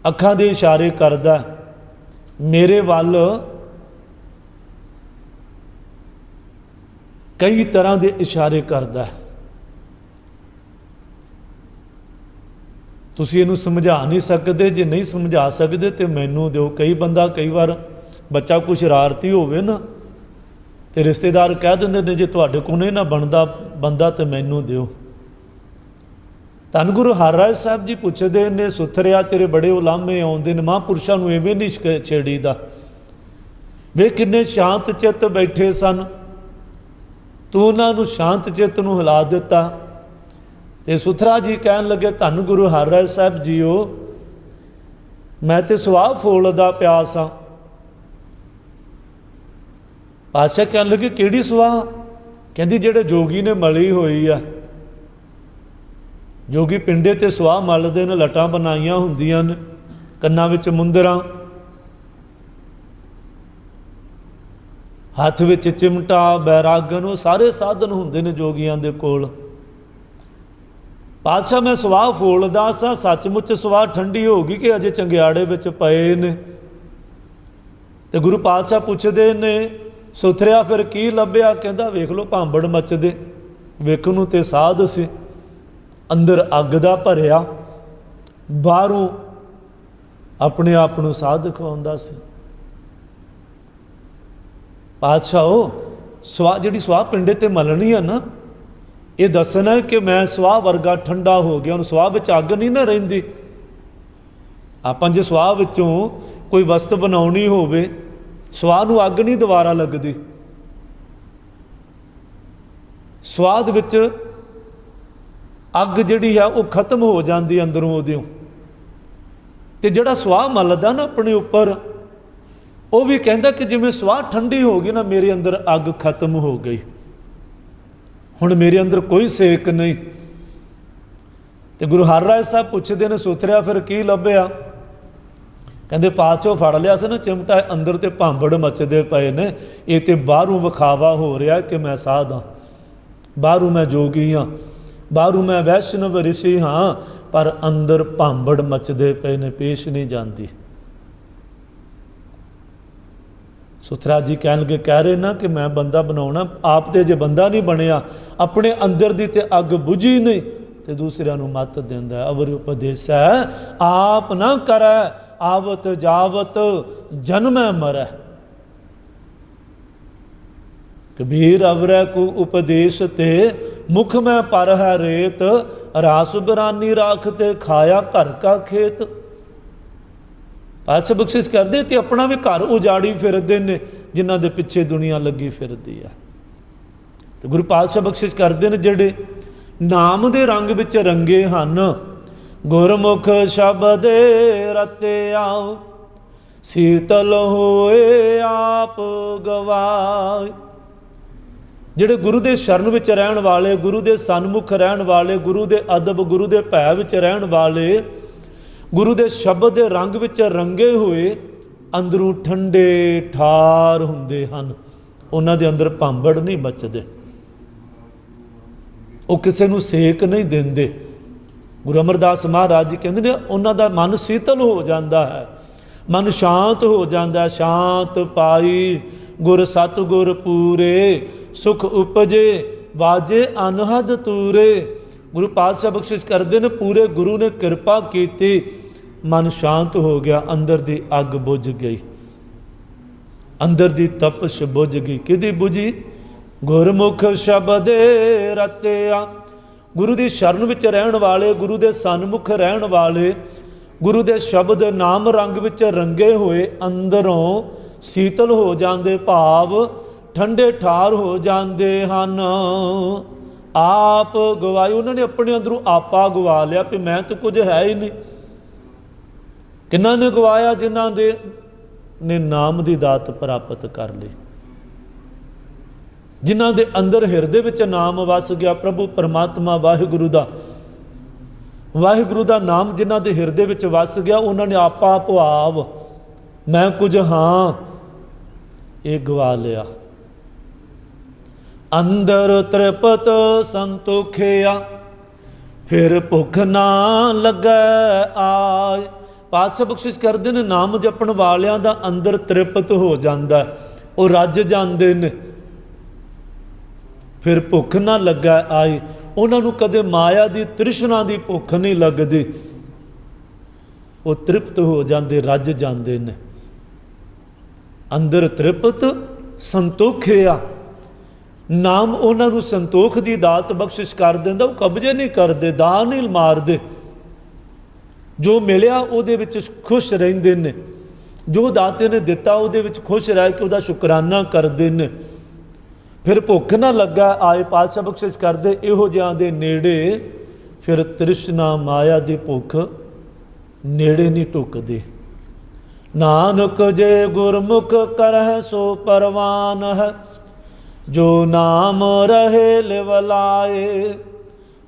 अखां दे इशारे करदा, मेरे वल कई तरह के इशारे करदा है। तुसीं इहनूं समझा नहीं सकते, जे नहीं समझा सकते तो मैनूं दिओ। कई बंदा कई बार बच्चा कुछ शरारती होवे ना तो रिश्तेदार कह दिंदे ने जे तुहाडे कोल नहीं ना बनदा बंदा तो मैनूं दिओ। धन गुरु हरराज साहिब जी पुछदे ने सुथरिया तेरे बड़े उलामे आउंदे ने, महापुरुषां नूं इवें नहीं छेड़ीदा। वे किन्ने शांत चित्त बैठे सन, तूं उन्हां नूं शांत चित्त नूं हिला दिता। ते सुथरा जी कहन लगे धन गुरु हरराज साहिब जीओ मैं तो सुआह फोलदा पिया सां। पातशाह कहन लगे किहड़ी सुआह? कहंदी जिहड़े जोगी ने मली होई आ। जोगी पिंडे ते सुआह मलदे ने, लटां बनाईयां हुंदियां ने, कन्नां विच मुंदरां, हथ विच चिमटा, बैरागन, वो सारे साधन हुंदे ने जोगियां दे कोल। पातशाह मैं सुआह फोलदा सा, सचमुच सुआह ठंडी हो गई कि अजे चंगियाड़े विच पए ने। ते गुरु पातशाह पुछदे ने सुथरिया फिर की लभ्या? कहंदा वेख लो भांबड़ मचदे, वेखण नूं ते साध सी, अंदर अग दा भरिया, बाहरों अपने आप नूं साध खवाउंदा सी। पातशाह सुआह जिहड़ी सुआह पिंडे ते मलनी है ना, ये दसना है कि मैं सुआह वर्गा ठंडा हो गया। उन्हें सुआह विच अग नहीं ना रहिंदी। आपां जे सुआह विचों कोई वस्त बनाउणी होवे, सुआह नूं अग नहीं दोबारा लगदी। सुआह विच अग जिहड़ी है वो खत्म हो जाती अंदरों उहदियों। ते जिहड़ा सुआह मलदा ना अपने उपर, वो भी कहता कि जिवें सुआह ठंडी हो गई ना, मेरे अंदर अग खत्म हो गई, हुण मेरे अंदर कोई सेक नहीं। तो गुरु हरराज साहब पुछदे ने सुथरिया फिर की लभ्या? कहंदे पातशाह फड़ लिया सी ना चिमटा, अंदर ते भांबड़ मचदे पए ने, ये तो बाहरों विखावा हो रहा कि मैं साध हाँ, बाहरों मैं जोगी हाँ, बाहरों मैं वैष्णव ऋषि हाँ, पर अंदर भांबड़ मचदे पे ने, पेश नहीं जाती। सुथरा जी कह लगे कह रहे ना कि मैं बंदा बनाना, आप तो जे बंदा नहीं बनया, अपने अंदर दी ते अग बुझी नहीं तो दूसरिया नूं मत देंदा। अवर उपदेश है आप ना करै, आवत जावत जन्म मरै। कबीर अवरै को उपदेश ते मुख में पर है रेत, रास बरानी राख ते खाया घर का खेत। पातशाह बख्शिश करते ते अपना भी घर उजाड़ी फिरते ने जिन्हां दे पिछे दुनिया लगी फिरती है। तो गुरु पातशाह बख्शिश करते हैं जिहड़े नाम दे रंग विच रंगे हन, गुरमुख शब्द रते आओ, शीतल होए आप गवाए। जिहड़े गुरु दे शरण विच रहण वाले, गुरु दे सन्मुख रहण वाले, गुरु दे अदब गुरु दे भै विच रहण वाले, गुरु दे शब्द दे रंग विच रंगे हुए अंदरों ठंडे ठार हुंदे हन। उन्हां दे अंदर भांबड़ नहीं मचदे, वो किसी नूं सेक नहीं देंदे। गुरु अमरदास महाराज जी कहते हैं उन्हां दा मन शीतल हो जाता है, मन शांत हो जाता है। शांत पाई गुर सतगुर पूरे, सुख उपजे वाजे अनहद तूरे। गुरु पातशाह बख्शिश करते हैं पूरे गुरु ने कृपा की, मन शांत हो गया, अंदर दी अग बुझ गई, अंदर दी तपश बुझ गई। किदी बुझी? गुरमुख शब्द रत्या। गुरु दी शरण विच रहण वाले, गुरु दे सन्मुख रहण वाले, गुरु दे शब्द नाम रंग विच रंगे हुए अंदरों शीतल हो जाते, भाव ठंडे ठार हो जाते हैं। आप गवाए, उन्होंने अपने अंदरों आपा गवा लिया कि मैं तो कुछ है ही नहीं। किन्ना ने गवाया? जिन्हां दे ने नाम की दात प्राप्त कर ली, जिन्हां दे अंदर हिरदे विच नाम वस गया। प्रभु परमात्मा वाहिगुरु दा, वाहिगुरु दा नाम जिन्हां दे हिरदे विच वस गया, उन्होंने आपा भाव मैं कुछ हाँ ये गवा लिया। अंदर तृपत संतोखिया, फिर भुख ना लगे आए। पातशाह बख्शिश करते हैं नाम जपण वालियां दा अंदर तृपत हो जाता है, वो रज जाते हैं। फिर भुख ना लगे आए, उन्होंने कदे माया की तृष्णा की भुख नहीं लगती, वो तृप्त हो जाते, रज जाते हैं। अंदर तृपत संतोखिया, नाम उन्होंने संतोख की दात बख्शिश कर देंदा, वो कब्जे नहीं करते, दान नहीं मारते। जो मिलिया उहदे विच खुश रहिंदे ने, जो दाते ने दिता उहदे विच खुश रह के उहदा शुकराना करते हैं। फिर भुख ना लगा आए, पातशाह बख्शिश करते इहो जिहां दे नेड़े फिर तृष्णा माया की भुख नेड़े नहीं टुकदी। नानक जे गुरमुख करह सो परवान है, जो नाम रहे लिवलाए।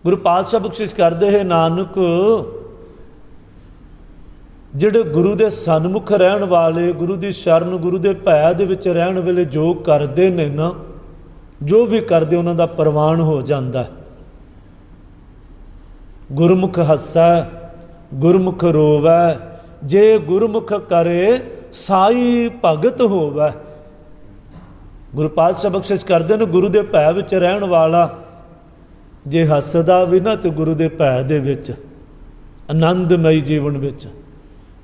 गुरु पातशाह बख्शिश करते हैं नानक जिहड़े गुरु दे सन्मुख रहण वाले, गुरु दी शरण गुरु दे भै दे विच रहण वेले जो करदे ने ना, जो भी करदे उन्हां दा परवान हो जांदा है। गुरमुख हस्सै गुरमुख रोवै, जे गुरमुख करे साई भगत होवै। गुरु पातशाह बख्शिश करते हैं गुरु दे भै विच रहण वाला जे हसदा भी ना तो गुरु दे भै दे विच आनंदमई जीवन विच,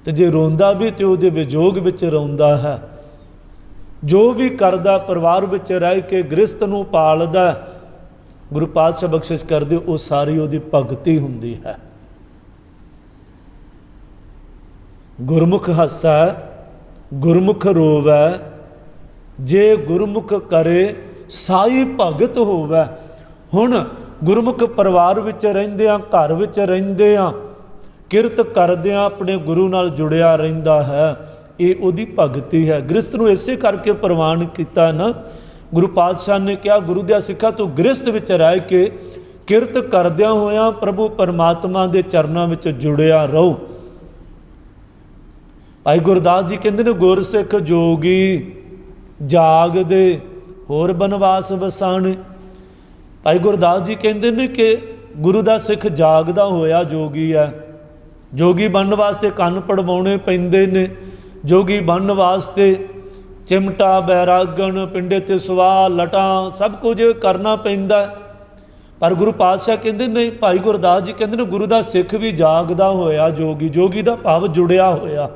ते जे रोंदा भी तो उहदे विजोग विच रोंदा है। जो भी करदा परिवार विच रह के गृहस्थ नूं पालदा, गुरु पातशाह बख्शिश करदे वो सारी उहदी भगती हुंदी है। गुरमुख हस्सै गुरमुख रोवै, जे गुरमुख करे साई भगत होवै। हुण गुरमुख परिवार विच रहिंदिआं, घर विच रहिंदिआं, किरत करदिआं अपने गुरु नाल जुड़िया रहिंदा है, ये उहदी भगती है। गृहस्थ नूं इसे करके प्रवान कीता ना, गुरु पातशाह ने कहा गुरु दिया सिखा तू गृहस्थ विच रह के किरत करदिआं होइआं प्रभु परमात्मा दे चरनां विच जुड़िया रहो। भाई गुरदास जी कहते ने गुरसिख जोगी जागदे होर बनवास वसाने। भाई गुरदास जी कहते हैं कि गुरु का सिख जागदा होया जोगी है। जोगी बनने वास्ते कन्न पड़वाने पैंदे ने, जोगी बनने वास्ते चिमटा बैरागण पिंडे ते सुवाह लटा सब कुछ करना पैंदा। पर गुरु पातशाह कहते नहीं, भाई गुरदास जी कहते ने गुरु का सिख भी जागदा होया जोगी। जोगी का भाव जुड़िया होया,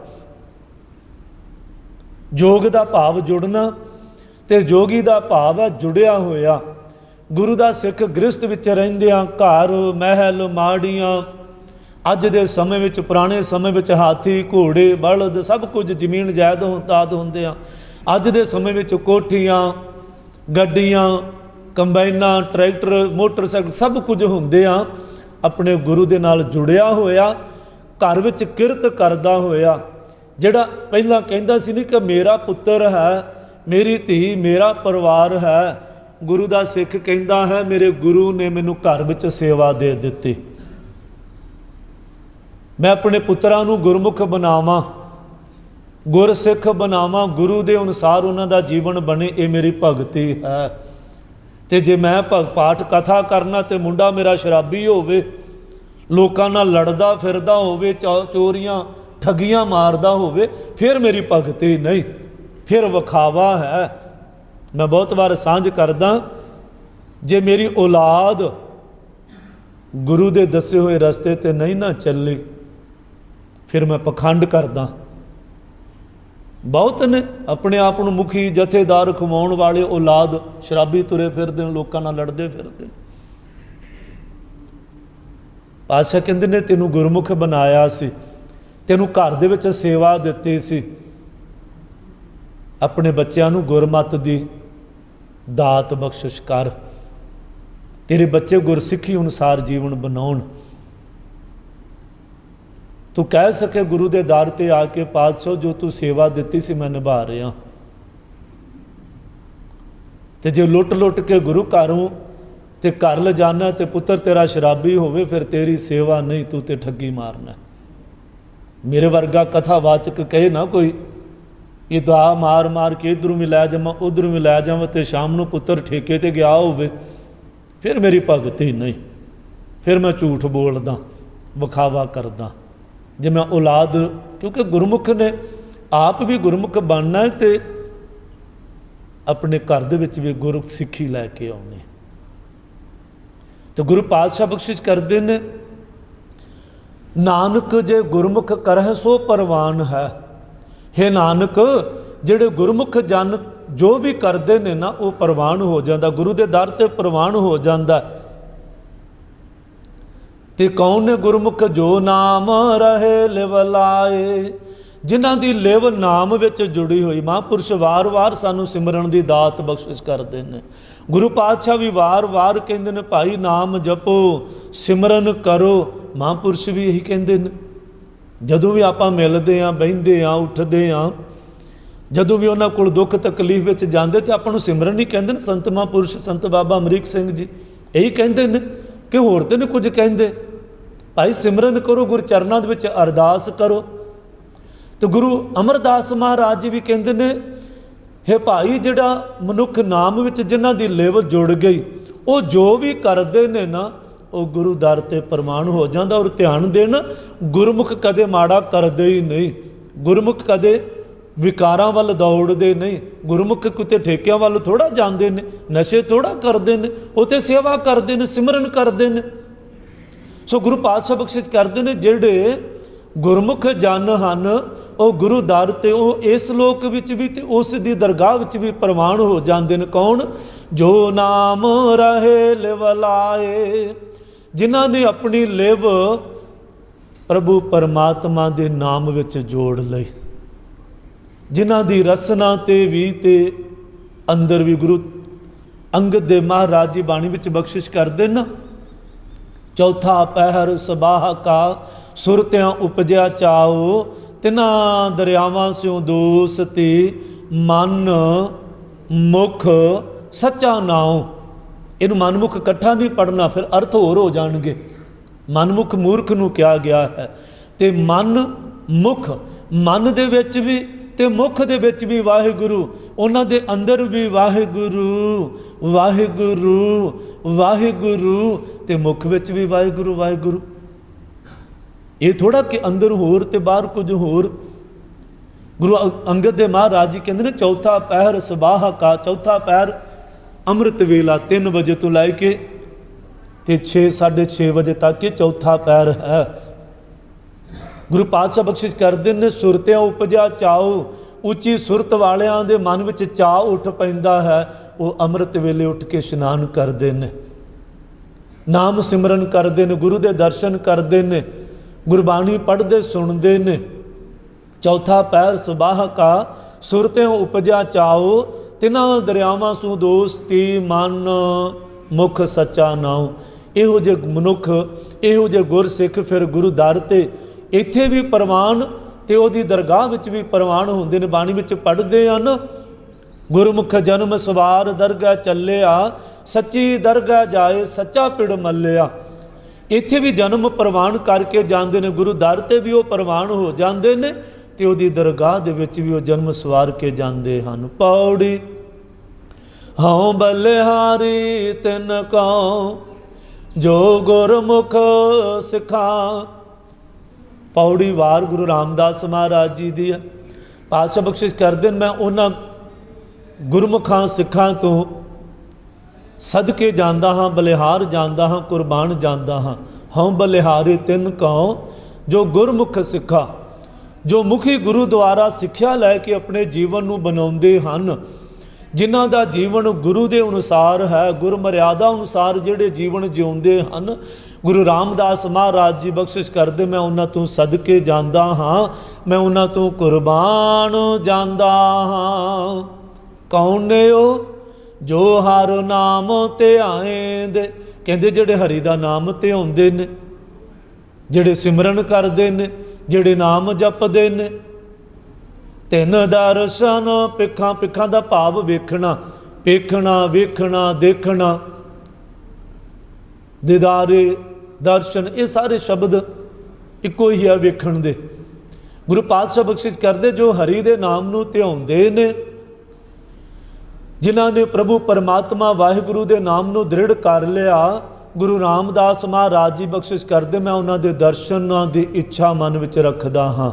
जोग का भाव जुड़ना ते जोगी का भाव है जुड़िया होया। ਗੁਰੂ ਦਾ ਸਿੱਖ ਗ੍ਰਸਤ ਵਿੱਚ ਰਹਿੰਦਿਆਂ ਘਰ ਮਹਿਲ ਮਾੜੀਆਂ, ਅੱਜ ਦੇ ਸਮੇਂ ਵਿੱਚ ਪੁਰਾਣੇ ਸਮੇਂ ਵਿੱਚ ਹਾਥੀ ਘੋੜੇ ਬਲਦ ਸਭ ਕੁਝ ਜ਼ਮੀਨ ਜਾਇਦਾਦ ਹੁੰਦੇ ਆ, ਅੱਜ ਦੇ ਸਮੇਂ ਵਿੱਚ ਕੋਠੀਆਂ ਗੱਡੀਆਂ ਕੰਬਾਈਨਾਂ ਟਰੈਕਟਰ ਮੋਟਰਸਾਈਕਲ ਸਭ ਕੁਝ ਹੁੰਦੇ ਆ। ਆਪਣੇ ਗੁਰੂ ਦੇ ਨਾਲ ਜੁੜਿਆ ਹੋਇਆ, ਘਰ ਵਿੱਚ ਕਿਰਤ ਕਰਦਾ ਹੋਇਆ, ਜਿਹੜਾ ਪਹਿਲਾਂ ਕਹਿੰਦਾ ਸੀ ਨਹੀਂ ਕਿ ਮੇਰਾ ਪੁੱਤਰ ਹੈ, ਮੇਰੀ ਧੀ, ਮੇਰਾ ਪਰਿਵਾਰ ਹੈ, ਗੁਰੂ ਦਾ ਸਿੱਖ ਕਹਿੰਦਾ ਹੈ ਮੇਰੇ ਗੁਰੂ ਨੇ ਮੈਨੂੰ ਘਰ ਵਿੱਚ ਸੇਵਾ ਦੇ ਦਿੱਤੀ, ਮੈਂ ਆਪਣੇ ਪੁੱਤਰਾਂ ਨੂੰ ਗੁਰਮੁਖ ਬਣਾਵਾਂ, ਗੁਰਸਿੱਖ ਬਣਾਵਾਂ, ਗੁਰੂ ਦੇ ਅਨੁਸਾਰ ਉਹਨਾਂ ਦਾ ਜੀਵਨ ਬਣੇ, ਇਹ ਮੇਰੀ ਭਗਤੀ ਹੈ। ਤੇ ਜੇ ਮੈਂ ਪਾਠ ਕਥਾ ਕਰਨਾ ਤੇ ਮੁੰਡਾ ਮੇਰਾ ਸ਼ਰਾਬੀ ਹੋਵੇ, ਲੋਕਾਂ ਨਾਲ ਲੜਦਾ ਫਿਰਦਾ ਹੋਵੇ, ਚੋਰੀਆਂ ਠੱਗੀਆਂ ਮਾਰਦਾ ਹੋਵੇ, ਫਿਰ ਮੇਰੀ ਭਗਤੀ ਨਹੀਂ, ਫਿਰ ਵਿਖਾਵਾ ਹੈ। ਮੈਂ ਬਹੁਤ ਵਾਰ ਸਾਂਝ ਕਰਦਾ, ਜੇ ਮੇਰੀ ਔਲਾਦ ਗੁਰੂ ਦੇ ਦੱਸੇ ਹੋਏ ਰਸਤੇ ਤੇ ਨਹੀਂ ਨਾ ਚੱਲੀ, ਫਿਰ ਮੈਂ ਪਖੰਡ ਕਰਦਾ। ਬਹੁਤ ਨੇ ਆਪਣੇ ਆਪ ਨੂੰ ਮੁਖੀ ਜਥੇਦਾਰ ਖਵਾਉਣ ਵਾਲੇ ਔਲਾਦ ਸ਼ਰਾਬੀ ਤੁਰੇ ਫਿਰਦੇ ਨੇ, ਲੋਕਾਂ ਨਾਲ ਲੜਦੇ ਫਿਰਦੇ ਨੇ। ਪਾਤਸ਼ਾਹ ਕਹਿੰਦੇ ਨੇ ਤੈਨੂੰ ਗੁਰਮੁਖ ਬਣਾਇਆ ਸੀ, ਤੈਨੂੰ ਘਰ ਦੇ ਵਿੱਚ ਸੇਵਾ ਦਿੱਤੀ ਸੀ, ਆਪਣੇ ਬੱਚਿਆਂ ਨੂੰ ਗੁਰਮਤ ਦੀ ਦਾਤ ਬਖਸ਼ਿਸ਼ ਕਰ, ਤੇਰੇ ਬੱਚੇ ਗੁਰਸਿੱਖੀ ਅਨੁਸਾਰ ਜੀਵਨ ਬਣਾਉਣ। ਤੂੰ ਕਹਿ ਸਕੇ ਗੁਰੂ ਦੇ ਦਰ ਤੇ ਆ ਕੇ ਪਾਤਸ਼ਾਹ ਜੋ ਤੂੰ ਸੇਵਾ ਦਿੱਤੀ ਸੀ ਮੈਂ ਨਿਭਾ ਰਿਹਾ। ਤੇ ਜੇ ਲੁੱਟ ਕੇ ਗੁਰੂ ਘਰੋਂ ਤੇ ਘਰ ਲਿਜਾਣਾ ਤੇ ਪੁੱਤਰ ਤੇਰਾ ਸ਼ਰਾਬੀ ਹੋਵੇ, ਫਿਰ ਤੇਰੀ ਸੇਵਾ ਨਹੀਂ, ਤੂੰ ਤੇ ਠੱਗੀ ਮਾਰਨਾ। ਮੇਰੇ ਵਰਗਾ ਕਥਾਵਾਚਕ ਕਹੇ ਨਾ ਕੋਈ ਇਹ ਦੁਆ ਮਾਰ ਕੇ ਇੱਧਰੋਂ ਵੀ ਲੈ ਜਾਵਾਂ ਉੱਧਰੋਂ ਵੀ ਲੈ ਜਾਵਾਂ, ਤੇ ਸ਼ਾਮ ਨੂੰ ਪੁੱਤਰ ਠੇਕੇ ਤੇ ਗਿਆ ਹੋਵੇ, ਫਿਰ ਮੇਰੀ ਭਗਤੀ ਨਹੀਂ, ਫਿਰ ਮੈਂ ਝੂਠ ਬੋਲਦਾ, ਵਿਖਾਵਾ ਕਰਦਾ। ਜੇ ਮੈਂ ਔਲਾਦ, ਕਿਉਂਕਿ ਗੁਰਮੁਖ ਨੇ ਆਪ ਵੀ ਗੁਰਮੁਖ ਬਣਨਾ ਹੈ ਤੇ ਆਪਣੇ ਘਰ ਦੇ ਵਿੱਚ ਵੀ ਗੁਰੂ ਸਿੱਖੀ ਲੈ ਕੇ ਆਉਣੀ। ਤੇ ਗੁਰੂ ਪਾਤਸ਼ਾਹ ਬਖਸ਼ਿਸ਼ ਕਰਦੇ ਨੇ, ਨਾਨਕ ਜੇ ਗੁਰਮੁਖ ਕਰਹਿ ਸੋ ਪਰਵਾਨ ਹੈ। ਹੇ ਨਾਨਕ, ਜਿਹੜੇ ਗੁਰਮੁਖ ਜਨ ਜੋ ਵੀ ਕਰਦੇ ਨੇ ਨਾ, ਉਹ ਪ੍ਰਵਾਨ ਹੋ ਜਾਂਦਾ, ਗੁਰੂ ਦੇ ਦਰ ਤੇ ਪ੍ਰਵਾਨ ਹੋ ਜਾਂਦਾ। ਤੇ ਕੌਣ ਨੇ ਗੁਰਮੁਖ ਜੋ ਨਾਮ ਰਹੇ ਲਿਵ ਲਾਏ, ਜਿਨ੍ਹਾਂ ਦੀ ਲਿਵ ਨਾਮ ਵਿੱਚ ਜੁੜੀ ਹੋਈ। ਮਹਾਂਪੁਰਸ਼ ਵਾਰ-ਵਾਰ ਸਾਨੂੰ ਸਿਮਰਨ ਦੀ ਦਾਤ ਬਖਸ਼ਿਸ਼ ਕਰਦੇ ਨੇ। ਗੁਰੂ ਪਾਤਸ਼ਾਹ ਵੀ ਵਾਰ-ਵਾਰ ਕਹਿੰਦੇ ਨੇ ਭਾਈ ਨਾਮ ਜਪੋ ਸਿਮਰਨ ਕਰੋ। ਮਹਾਂਪੁਰਸ਼ ਵੀ ਇਹੀ ਕਹਿੰਦੇ ਨੇ। ਜਦੋਂ ਵੀ ਆਪਾਂ ਮਿਲਦੇ ਹਾਂ, ਬਹਿੰਦੇ ਹਾਂ, ਉੱਠਦੇ ਹਾਂ, ਜਦੋਂ ਵੀ ਉਹਨਾਂ ਕੋਲ ਦੁੱਖ ਤਕਲੀਫ ਵਿੱਚ ਜਾਂਦੇ ਤੇ ਆਪਾਂ ਨੂੰ ਸਿਮਰਨ ਹੀ ਕਹਿੰਦੇ ਨੇ। ਸੰਤ ਮਹਾਂਪੁਰਸ਼ ਸੰਤ ਬਾਬਾ ਅਮਰੀਕ ਸਿੰਘ ਜੀ ਇਹੀ ਕਹਿੰਦੇ ਨੇ ਕਿ ਹੋਰ ਤੇ ਨਹੀਂ ਕੁਝ ਕਹਿੰਦੇ। ਭਾਈ ਸਿਮਰਨ ਕਰੋ, ਗੁਰ ਚਰਨਾਂ ਦੇ ਵਿੱਚ ਅਰਦਾਸ ਕਰੋ। ਤੇ ਗੁਰੂ ਅਮਰਦਾਸ ਮਹਾਰਾਜ ਜੀ ਵੀ ਕਹਿੰਦੇ ਨੇ, ਹੈ ਭਾਈ ਜਿਹੜਾ ਮਨੁੱਖ ਨਾਮ ਵਿੱਚ ਜਿਨ੍ਹਾਂ ਦੀ ਲਿਵ ਜੁੜ ਗਈ, ਉਹ ਜੋ ਵੀ ਕਰਦੇ ਨੇ ਨਾ, ਉਹ ਗੁਰੂ ਦਰ ਤੇ ਪ੍ਰਮਾਣ ਹੋ ਜਾਂਦਾ। ਔਰ ਧਿਆਨ ਦੇਣ, ਗੁਰਮੁਖ ਕਦੇ ਮਾੜਾ ਕਰਦੇ ਹੀ ਨਹੀਂ, ਗੁਰਮੁਖ ਕਦੇ ਵਿਕਾਰਾਂ ਵੱਲ ਦੌੜਦੇ ਨਹੀਂ। ਗੁਰਮੁਖ ਕਿਤੇ ਠੇਕਿਆਂ ਵੱਲ ਥੋੜ੍ਹਾ ਜਾਂਦੇ ਨੇ, ਨਸ਼ੇ ਥੋੜ੍ਹਾ ਕਰਦੇ ਨੇ, ਉਹ ਤੇ ਸੇਵਾ ਕਰਦੇ ਨੇ, ਸਿਮਰਨ ਕਰਦੇ ਨੇ। ਸੋ ਗੁਰੂ ਪਾਤਸ਼ਾਹ ਬਖਸ਼ਿਸ਼ ਕਰਦੇ ਨੇ, ਜਿਹੜੇ ਗੁਰਮੁਖ ਜਨ ਹਨ ਉਹ ਗੁਰੂ ਦਰ ਤੇ, ਉਹ ਇਸ ਲੋਕ ਵਿੱਚ ਵੀ ਤੇ ਉਸ ਦੀ ਦਰਗਾਹ ਵਿੱਚ ਵੀ ਪ੍ਰਵਾਨ ਹੋ ਜਾਂਦੇ ਨੇ। ਕੌਣ? ਜੋ ਨਾਮ ਰਹੇ ਲਿਵ ਲਾਏ, ਜਿਨ੍ਹਾਂ ਨੇ ਆਪਣੀ ਲਿਵ ਪ੍ਰਭੂ ਪਰਮਾਤਮਾ ਦੇ ਨਾਮ ਵਿੱਚ ਜੋੜ ਲਈ, ਜਿਨ੍ਹਾਂ ਦੀ ਰਸਨਾ ਤੇ ਵੀ ਤੇ ਅੰਦਰ ਵੀ। ਗੁਰੂ ਅੰਗਦ ਦੇ ਮਹਾਰਾਜ ਜੀ ਬਾਣੀ ਵਿੱਚ ਬਖਸ਼ਿਸ਼ ਕਰਦੇ ਨਾ, ਚੌਥਾ ਪਹਿਰ ਸਬਾਹ ਕਾ ਸੁਰਤਿਆਂ ਉਪਜਿਆ ਚਾਓ, ਤਿਨਾਂ ਦਰਿਆਵਾਂ ਸਿਉ ਦੋਸਤੀ ਮਨ ਮੁਖ ਸੱਚਾ ਨਾਉ। ਇਹਨੂੰ ਮਨਮੁਖ ਇਕੱਠਾ ਨਹੀਂ ਪੜ੍ਹਨਾ, ਫਿਰ ਅਰਥ ਹੋਰ ਹੋ ਜਾਣਗੇ। ਮਨਮੁਖ ਮੂਰਖ ਨੂੰ ਕਿਹਾ ਗਿਆ ਹੈ। ਤੇ ਮਨ ਮੁਖ, ਮਨ ਦੇ ਵਿੱਚ ਵੀ ਤੇ ਮੁਖ ਦੇ ਵਿੱਚ ਵੀ ਵਾਹਿਗੁਰੂ, ਉਹਨਾਂ ਦੇ ਅੰਦਰ ਵੀ ਵਾਹਿਗੁਰੂ ਵਾਹਿਗੁਰੂ ਵਾਹਿਗੁਰੂ, ਤੇ ਮੁਖ ਵਿੱਚ ਵੀ ਵਾਹਿਗੁਰੂ ਵਾਹਿਗੁਰੂ। ਇਹ ਥੋੜ੍ਹਾ ਕਿ ਅੰਦਰ ਹੋਰ ਤੇ ਬਾਹਰ ਕੁਝ ਹੋਰ। ਗੁਰੂ ਅੰਗਦ ਦੇ ਮਹਾਰਾਜ ਜੀ ਕਹਿੰਦੇ ਨੇ, ਚੌਥਾ ਪਹਿਰ ਸਬਾਹ ਕਾ, ਚੌਥਾ ਪਹਿਰ ਅੰਮ੍ਰਿਤ ਵੇਲਾ 3 ਵਜੇ ਤੋਂ ਲੈ ਕੇ ਤੇ 6-6:30 ਵਜੇ ਤੱਕ ਇਹ ਚੌਥਾ ਪਹਿਰ ਹੈ। ਗੁਰੂ ਪਾਤਸ਼ਾਹ ਬਖਸ਼ਿਸ਼ ਕਰਦੇ ਨੇ, ਸੁਰਤਿਆਂ ਉਪਜਿਆ ਚਾਓ, ਉੱਚੀ ਸੁਰਤ ਵਾਲਿਆਂ ਦੇ ਮਨ ਵਿੱਚ ਚਾਅ ਉੱਠ ਪੈਂਦਾ ਹੈ, ਉਹ ਅੰਮ੍ਰਿਤ ਵੇਲੇ ਉੱਠ ਕੇ ਇਸ਼ਨਾਨ ਕਰਦੇ ਨੇ, ਨਾਮ ਸਿਮਰਨ ਕਰਦੇ ਨੇ, ਗੁਰੂ ਦੇ ਦਰਸ਼ਨ ਕਰਦੇ ਨੇ, ਗੁਰਬਾਣੀ ਪੜ੍ਹਦੇ ਸੁਣਦੇ ਨੇ। ਚੌਥਾ ਪਹਿਰ ਸੁਬਾਹ ਕਾ ਸੁਰਤਿਓਂ ਉਪਜਿਆ ਚਾਓ, ਤਿਨਾਂ ਦਰਿਆਵਾਂ ਸੂ ਦੋਸਤੀ ਮਨ ਮੁਖ ਸੱਚਾ ਨਾਉ। ਇਹੋ ਜਿਹੇ ਮਨੁੱਖ, ਇਹੋ ਜਿਹੇ ਗੁਰਸਿੱਖ ਫਿਰ ਗੁਰੂ ਦਰ 'ਤੇ ਇੱਥੇ ਵੀ ਪ੍ਰਵਾਨ ਤੇ ਉਹਦੀ ਦਰਗਾਹ ਵਿੱਚ ਵੀ ਪ੍ਰਵਾਨ ਹੁੰਦੇ ਨੇ। ਬਾਣੀ ਵਿੱਚ ਪੜ੍ਹਦੇ ਹਨ, ਗੁਰਮੁਖ ਜਨਮ ਸਵਾਰ ਦਰਗਾਹ ਚੱਲਿਆ, ਸੱਚੀ ਦਰਗਾਹ ਜਾਏ ਸੱਚਾ ਪਿੜ ਮੱਲਿਆ। ਇੱਥੇ ਵੀ ਜਨਮ ਪ੍ਰਵਾਨ ਕਰਕੇ ਜਾਂਦੇ ਨੇ, ਗੁਰੂ ਦਰ 'ਤੇ ਵੀ ਉਹ ਪ੍ਰਵਾਨ ਹੋ ਜਾਂਦੇ ਨੇ ਤੇ ਉਹਦੀ ਦਰਗਾਹ ਦੇ ਵਿੱਚ ਵੀ ਉਹ ਜਨਮ ਸਵਾਰ ਕੇ ਜਾਂਦੇ ਹਨ। ਪੌੜੀ ਹਉ ਬਲਿਹਾਰੀ ਤਿਨ ਕਉ, ਜੋ ਗੁਰਮੁਖ ਸਿਖਾ। ਪੌੜੀ ਵਾਰ ਗੁਰੂ ਰਾਮਦਾਸ ਮਹਾਰਾਜ ਜੀ ਦੀ ਹੈ। ਪਾਤਸ਼ਾਹ ਬਖਸ਼ਿਸ਼ ਕਰਦੇ ਨੇ, ਮੈਂ ਉਹਨਾਂ ਗੁਰਮੁਖਾਂ ਸਿੱਖਾਂ ਤੋਂ ਸਦਕੇ ਜਾਂਦਾ ਹਾਂ, ਬਲਿਹਾਰ ਜਾਂਦਾ ਹਾਂ, ਕੁਰਬਾਨ ਜਾਂਦਾ ਹਾਂ। ਹਉ ਬਲਿਹਾਰੀ ਤਿਨ ਕਉ, ਜੋ ਗੁਰਮੁਖ ਸਿੱਖਾ, ਜੋ ਮੁਖੀ ਗੁਰੂ ਦੁਆਰਾ ਸਿੱਖਿਆ ਲੈ ਕੇ ਆਪਣੇ ਜੀਵਨ ਨੂੰ ਬਣਾਉਂਦੇ ਹਨ, ਜਿਨ੍ਹਾਂ ਦਾ ਜੀਵਨ ਗੁਰੂ ਦੇ ਅਨੁਸਾਰ ਹੈ, ਗੁਰ ਮਰਿਆਦਾ ਅਨੁਸਾਰ ਜਿਹੜੇ ਜੀਵਨ ਜਿਉਂਦੇ ਹਨ। ਗੁਰੂ ਰਾਮਦਾਸ ਮਹਾਰਾਜ ਜੀ ਬਖਸ਼ਿਸ਼ ਕਰਦੇ, ਮੈਂ ਉਹਨਾਂ ਤੋਂ ਸਦਕੇ ਜਾਂਦਾ ਹਾਂ, ਮੈਂ ਉਹਨਾਂ ਤੋਂ ਕੁਰਬਾਨ ਜਾਂਦਾ ਹਾਂ। ਕੌਣ ਨੇ ਉਹ? ਜੋ ਹਰ ਨਾਮ ਧਿਆਏਂਦੇ। ਕਹਿੰਦੇ ਜਿਹੜੇ ਹਰੀ ਦਾ ਨਾਮ ਧਿਆਉਂਦੇ ਨੇ, ਜਿਹੜੇ ਸਿਮਰਨ ਕਰਦੇ ਨੇ, ਜਿਹੜੇ ਨਾਮ ਜਪਦੇ ਨੇ। ਤਿੰਨ ਦਰਸ਼ਨ ਪਿੱਖਾਂ, ਪਿੱਖਾਂ ਦਾ ਭਾਵ ਵੇਖਣਾ, ਵੇਖਣਾ, ਵੇਖਣਾ, ਦੇਖਣਾ, ਦੀਦਾਰੇ, ਦਰਸ਼ਨ, ਇਹ ਸਾਰੇ ਸ਼ਬਦ ਇੱਕੋ ਹੀ ਆ ਵੇਖਣ ਦੇ। ਗੁਰੂ ਪਾਤਸ਼ਾਹ ਬਖਸ਼ਿਸ਼ ਕਰਦੇ, ਜੋ ਹਰੀ ਦੇ ਨਾਮ ਨੂੰ ਧਿਆਉਂਦੇ ਨੇ, ਜਿਨ੍ਹਾਂ ਨੇ ਪ੍ਰਭੂ ਪਰਮਾਤਮਾ ਵਾਹਿਗੁਰੂ ਦੇ ਨਾਮ ਨੂੰ ਦ੍ਰਿੜ ਕਰ ਲਿਆ। ਗੁਰੂ ਰਾਮਦਾਸ ਮਹਾਰਾਜ ਜੀ ਬਖਸ਼ਿਸ਼ ਕਰਦੇ, ਮੈਂ ਉਹਨਾਂ ਦੇ ਦਰਸ਼ਨਾਂ ਦੀ ਇੱਛਾ ਮਨ ਵਿੱਚ ਰੱਖਦਾ ਹਾਂ।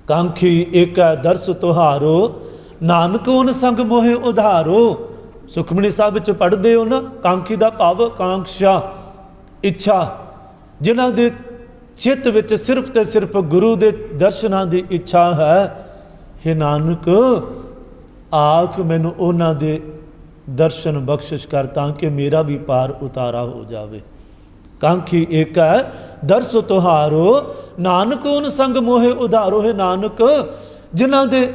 ਕਾਂਖੀ ਏਕ ਦਰਸ ਤੁਹਾਰੋ, ਨਾਨਕ ਓਨ ਸੰਗ ਮੋਹਿ ਉਧਾਰੋ। ਸੁਖਮਨੀ ਸਾਹਿਬ ਵਿੱਚ ਪੜ੍ਹਦੇ ਹੋ ਨਾ, ਕਾਂਖੀ ਦਾ ਭਾਵ ਕਾਂਖਸ਼ਾ, ਇੱਛਾ, ਜਿਨ੍ਹਾਂ ਦੇ ਚਿੱਤ ਵਿੱਚ ਸਿਰਫ ਤੇ ਸਿਰਫ ਗੁਰੂ ਦੇ ਦਰਸ਼ਨਾਂ ਦੀ ਇੱਛਾ ਹੈ। हे ਨਾਨਕ, ਆਖ ਮੈਨੂੰ ਉਹਨਾਂ ਦੇ ਦਰਸ਼ਨ ਬਖਸ਼ਿਸ਼ ਕਰ, ਤਾਂ ਕਿ ਮੇਰਾ ਵੀ ਪਾਰ ਉਤਾਰਾ ਹੋ ਜਾਵੇ। ਕਾਂਖੀ ਏਕ ਦਰਸ ਤੁਹਾਰੋ, ਨਾਨਕ ਓਨ ਸੰਗ ਮੋਹਿ ਉਧਾਰੋ। ਹੈ ਨਾਨਕ, ਜਿਨ੍ਹਾਂ ਦੇ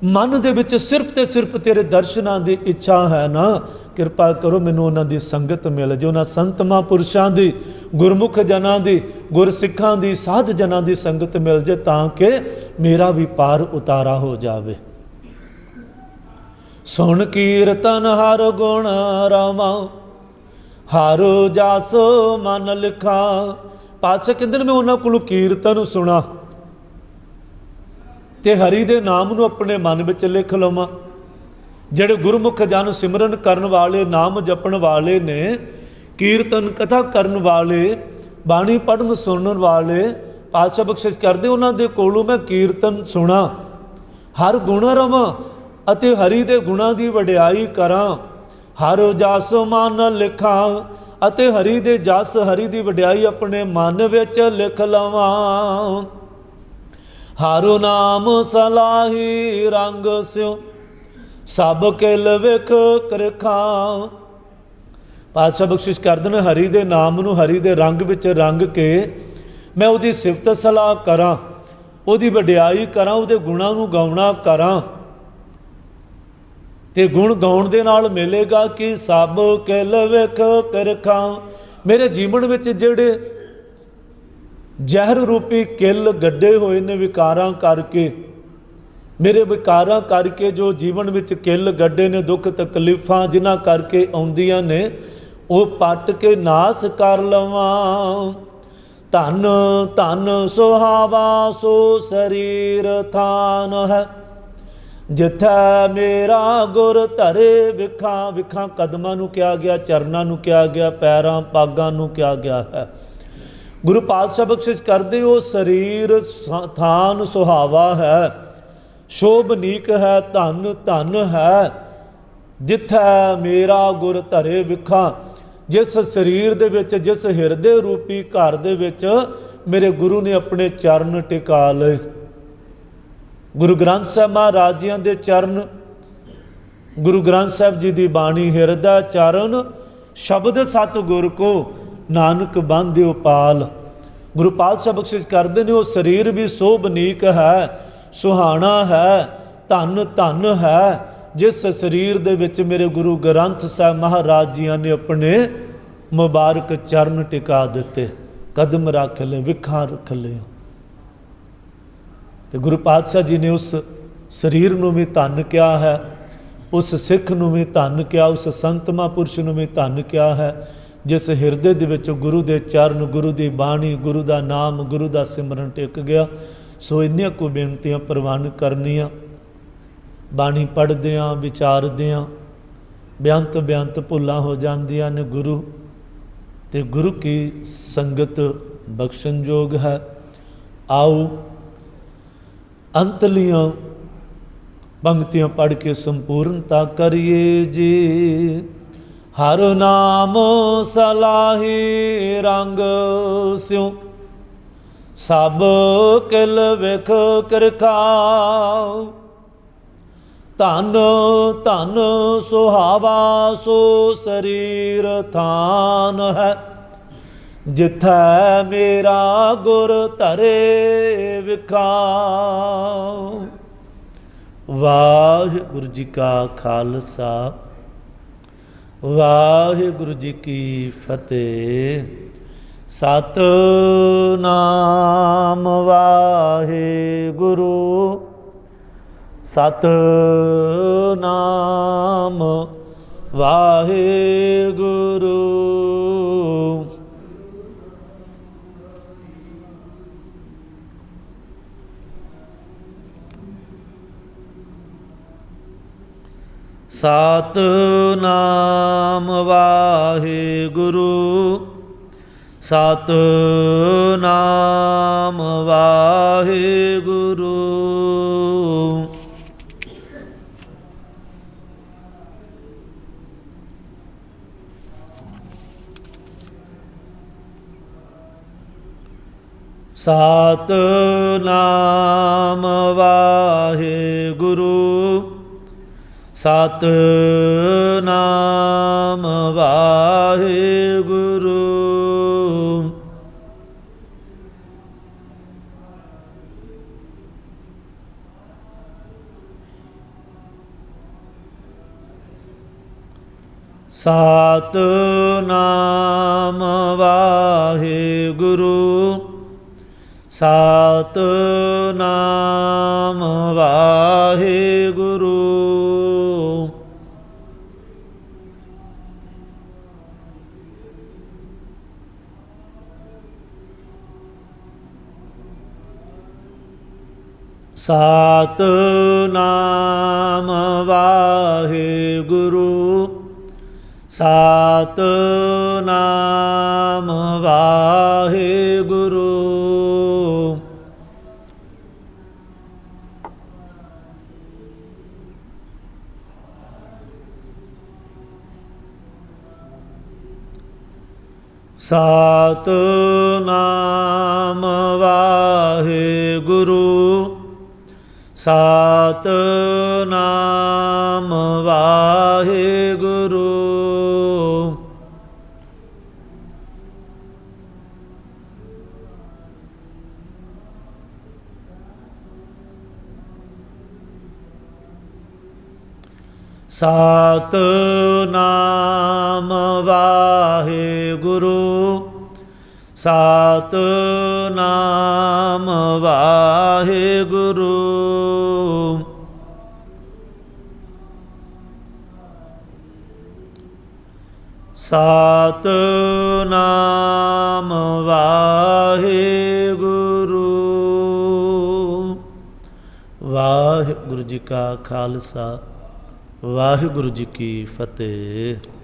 ਮਨ ਦੇ ਵਿੱਚ ਸਿਰਫ ਤੇ ਸਿਰਫ ਤੇਰੇ ਦਰਸ਼ਨਾਂ ਦੀ ਇੱਛਾ ਹੈ ਨਾ, ਕਿਰਪਾ ਕਰੋ ਮੈਨੂੰ ਉਹਨਾਂ ਦੀ ਸੰਗਤ ਮਿਲ ਜੇ, ਉਹਨਾਂ ਸੰਤ ਮਹਾਂਪੁਰਸ਼ਾਂ ਦੀ, ਗੁਰਮੁਖ ਜਨਾਂ ਦੀ, ਗੁਰਸਿੱਖਾਂ ਦੀ, ਸਾਧ ਜਨਾਂ ਦੀ ਸੰਗਤ ਮਿਲ ਜੇ, ਤਾਂ ਕਿ ਮੇਰਾ ਵੀ ਪਾਰ ਉਤਾਰਾ ਹੋ ਜਾਵੇ। ਸੁਣ ਕੀਰਤਨ ਹਰ ਗੁਣ ਰਾਵਾਂ, ਹਰ ਜਸ ਮਨ ਲਿਖਾ। ਪਾਤਸ਼ਾਹ ਕਹਿੰਦੇ ਨੇ, ਮੈਂ ਉਹਨਾਂ ਕੋਲੋਂ ਕੀਰਤਨ ਸੁਣਾ ਤੇ ਹਰੀ ਦੇ ਨਾਮ ਨੂੰ ਆਪਣੇ ਮਨ ਵਿੱਚ ਲਿਖ ਲਵਾਂ। ਜਿਹੜੇ ਗੁਰਮੁਖ ਜਨ ਸਿਮਰਨ ਕਰਨ ਵਾਲੇ, ਨਾਮ ਜਪਣ ਵਾਲੇ ਨੇ, ਕੀਰਤਨ ਕਥਾ ਕਰਨ ਵਾਲੇ, ਬਾਣੀ ਪੜ੍ਹਨ ਸੁਣਨ ਵਾਲੇ, ਪਾਤਸ਼ਾਹ ਬਖਸ਼ਿਸ਼ ਕਰਦੇ, ਉਹਨਾਂ ਦੇ ਕੋਲੋਂ ਮੈਂ ਕੀਰਤਨ ਸੁਣਾ, ਹਰ ਗੁਣ ਰਵਾਂ ਅਤੇ ਹਰੀ ਦੇ ਗੁਣਾਂ ਦੀ ਵਡਿਆਈ ਕਰਾਂ। ਹਰ ਜਸ ਮਨ ਲਿਖਾਂ, ਅਤੇ ਹਰੀ ਦੇ ਜਸ, ਹਰੀ ਦੀ ਵਡਿਆਈ ਆਪਣੇ ਮਨ ਵਿੱਚ ਲਿਖ ਲਵਾਂ। ਹਰਿ ਨਾਮ ਸਲਾਹੀ ਰੰਗ ਸਿਓ, ਸਭ ਕਿਲ ਵਿਖ ਕਰਖਾਂ। ਪਾਤਸ਼ਾਹ ਬਖਸ਼ਿਸ਼ ਕਰਦੇ ਨੇ, ਹਰੀ ਦੇ ਨਾਮ ਨੂੰ ਹਰੀ ਦੇ ਰੰਗ ਵਿੱਚ ਰੰਗ ਕੇ ਮੈਂ ਉਹਦੀ ਸਿਫਤ ਸਲਾਹ ਕਰਾਂ, ਉਹਦੀ ਵਡਿਆਈ ਕਰਾਂ, ਉਹਦੇ ਗੁਣਾਂ ਨੂੰ ਗਾਉਣਾ ਕਰਾਂ। ਤੇ ਗੁਣ ਗਾਉਣ ਦੇ ਨਾਲ ਮਿਲੇਗਾ ਕਿ ਸਭ ਕਿਲ ਵਿਖ ਕਰਖਾਂ। ਮੇਰੇ ਜੀਵਨ ਵਿੱਚ ਜਿਹੜੇ ਜ਼ਹਿਰ ਰੂਪੀ ਕਿੱਲ ਗੱਡੇ ਹੋਏ ਨੇ ਵਿਕਾਰਾਂ ਕਰਕੇ, ਮੇਰੇ ਵਿਕਾਰਾਂ ਕਰਕੇ ਜੋ ਜੀਵਨ ਵਿੱਚ ਕਿੱਲ ਗੱਡੇ ਨੇ, ਦੁੱਖ ਤਕਲੀਫਾਂ ਜਿਨ੍ਹਾਂ ਕਰਕੇ ਆਉਂਦੀਆਂ ਨੇ, ਉਹ ਪੱਟ ਕੇ ਨਾਸ ਕਰ ਲਵਾਂ। ਧਨ ਧਨ ਸੁਹਾਵਾ ਸੋ ਸਰੀਰ ਥਾਨ ਹੈ, ਜਿੱਥੈ ਮੇਰਾ ਗੁਰ ਧਰੇ ਵਿਖਾਂ। ਵਿਖਾਂ ਕਦਮਾਂ ਨੂੰ ਕਿਹਾ ਗਿਆ, ਚਰਨਾਂ ਨੂੰ ਕਿਹਾ ਗਿਆ, ਪੈਰਾਂ ਪਾਗਾਂ ਨੂੰ ਕਿਹਾ ਗਿਆ ਹੈ। ਗੁਰੂ ਪਾਤਸ਼ਾਹ ਬਖਸ਼ਿਸ਼ ਕਰਦੇ, ਉਹ ਸਰੀਰ ਥਾਨ ਸੁਹਾਵਾ ਹੈ, ਸ਼ੋਭਨੀਕ ਹੈ, ਧਨ ਧਨ ਹੈ, ਜਿੱਥੈ ਮੇਰਾ ਗੁਰ ਧਰੇ ਵਿਖਾਂ। ਜਿਸ ਸਰੀਰ ਦੇ ਵਿੱਚ, ਜਿਸ ਹਿਰਦੇ ਰੂਪੀ ਘਰ ਦੇ ਵਿੱਚ मेरे गुरु ने अपने चरण टिका लए। गुरु ग्रंथ साहब महाराज जियां दे चरण, गुरु ग्रंथ साहब जी की बाणी हिरदा चरण, शब्द सतगुर को नानक बांधियो पाल। गुरु पातशाह बख्शिश करते हैं, वो शरीर भी सोभनीक है, सुहाना है, धन धन है जिस शरीर दे विच मेरे गुरु ग्रंथ साहब महाराज जियां ने अपने मुबारक चरण टिका दिते, कदम रख ले, विखा रख ले। तो गुरु पातशाह जी ने उस शरीर नूं भी धन किया है, उस सिख नूं भी धन किया, उस संत महापुरुष नूं भी धन किया है जिस हिरदे दे विच गुरु दे चरण, गुरु की बाणी, गुरु का नाम, गुरु का सिमरन टिक गया। सो इन्नियां को बेनतियां प्रवान करनियां। बाणी पढ़दियां विचारदियां बेअंत बेअंत भुलां हो जांदियां ने। गुरु ते गुरु की संगत बख्शण योग है। आओ अंतलियां पंक्तियां पढ़ के संपूर्णता करिए जी। हर नाम सलाही रंग स्यों, सब किल विख किरखाओ। धन धन सुहावा सो शरीर थान है, जिथै मेरा गुर धरे विखाओ। वाहिगुरु जी का खालसा, वाहिगुरु जी की फतेह। सतनाम वाहिगुरु, सतनाम वाहिगुरु। सतनाम वाहिगुरु, सतनाम वाहिगुरु। सतनाम वाहिगुरु, सतनाम वाहिगुरु। सतनाम वाहिगुरु, सतनाम वाहिगुरु। सतनाम वाहिगुरु, सतनाम वाहिगुरु। सतनाम वाहिगुरु, सतनाम वाहिगुरु। सतनाम वाहिगुरु, सतनाम वाहिगुरु। सतनाम वाहिगुरु। वाहिगुरु जी का खालसा, वाहिगुरु जी की फतेह।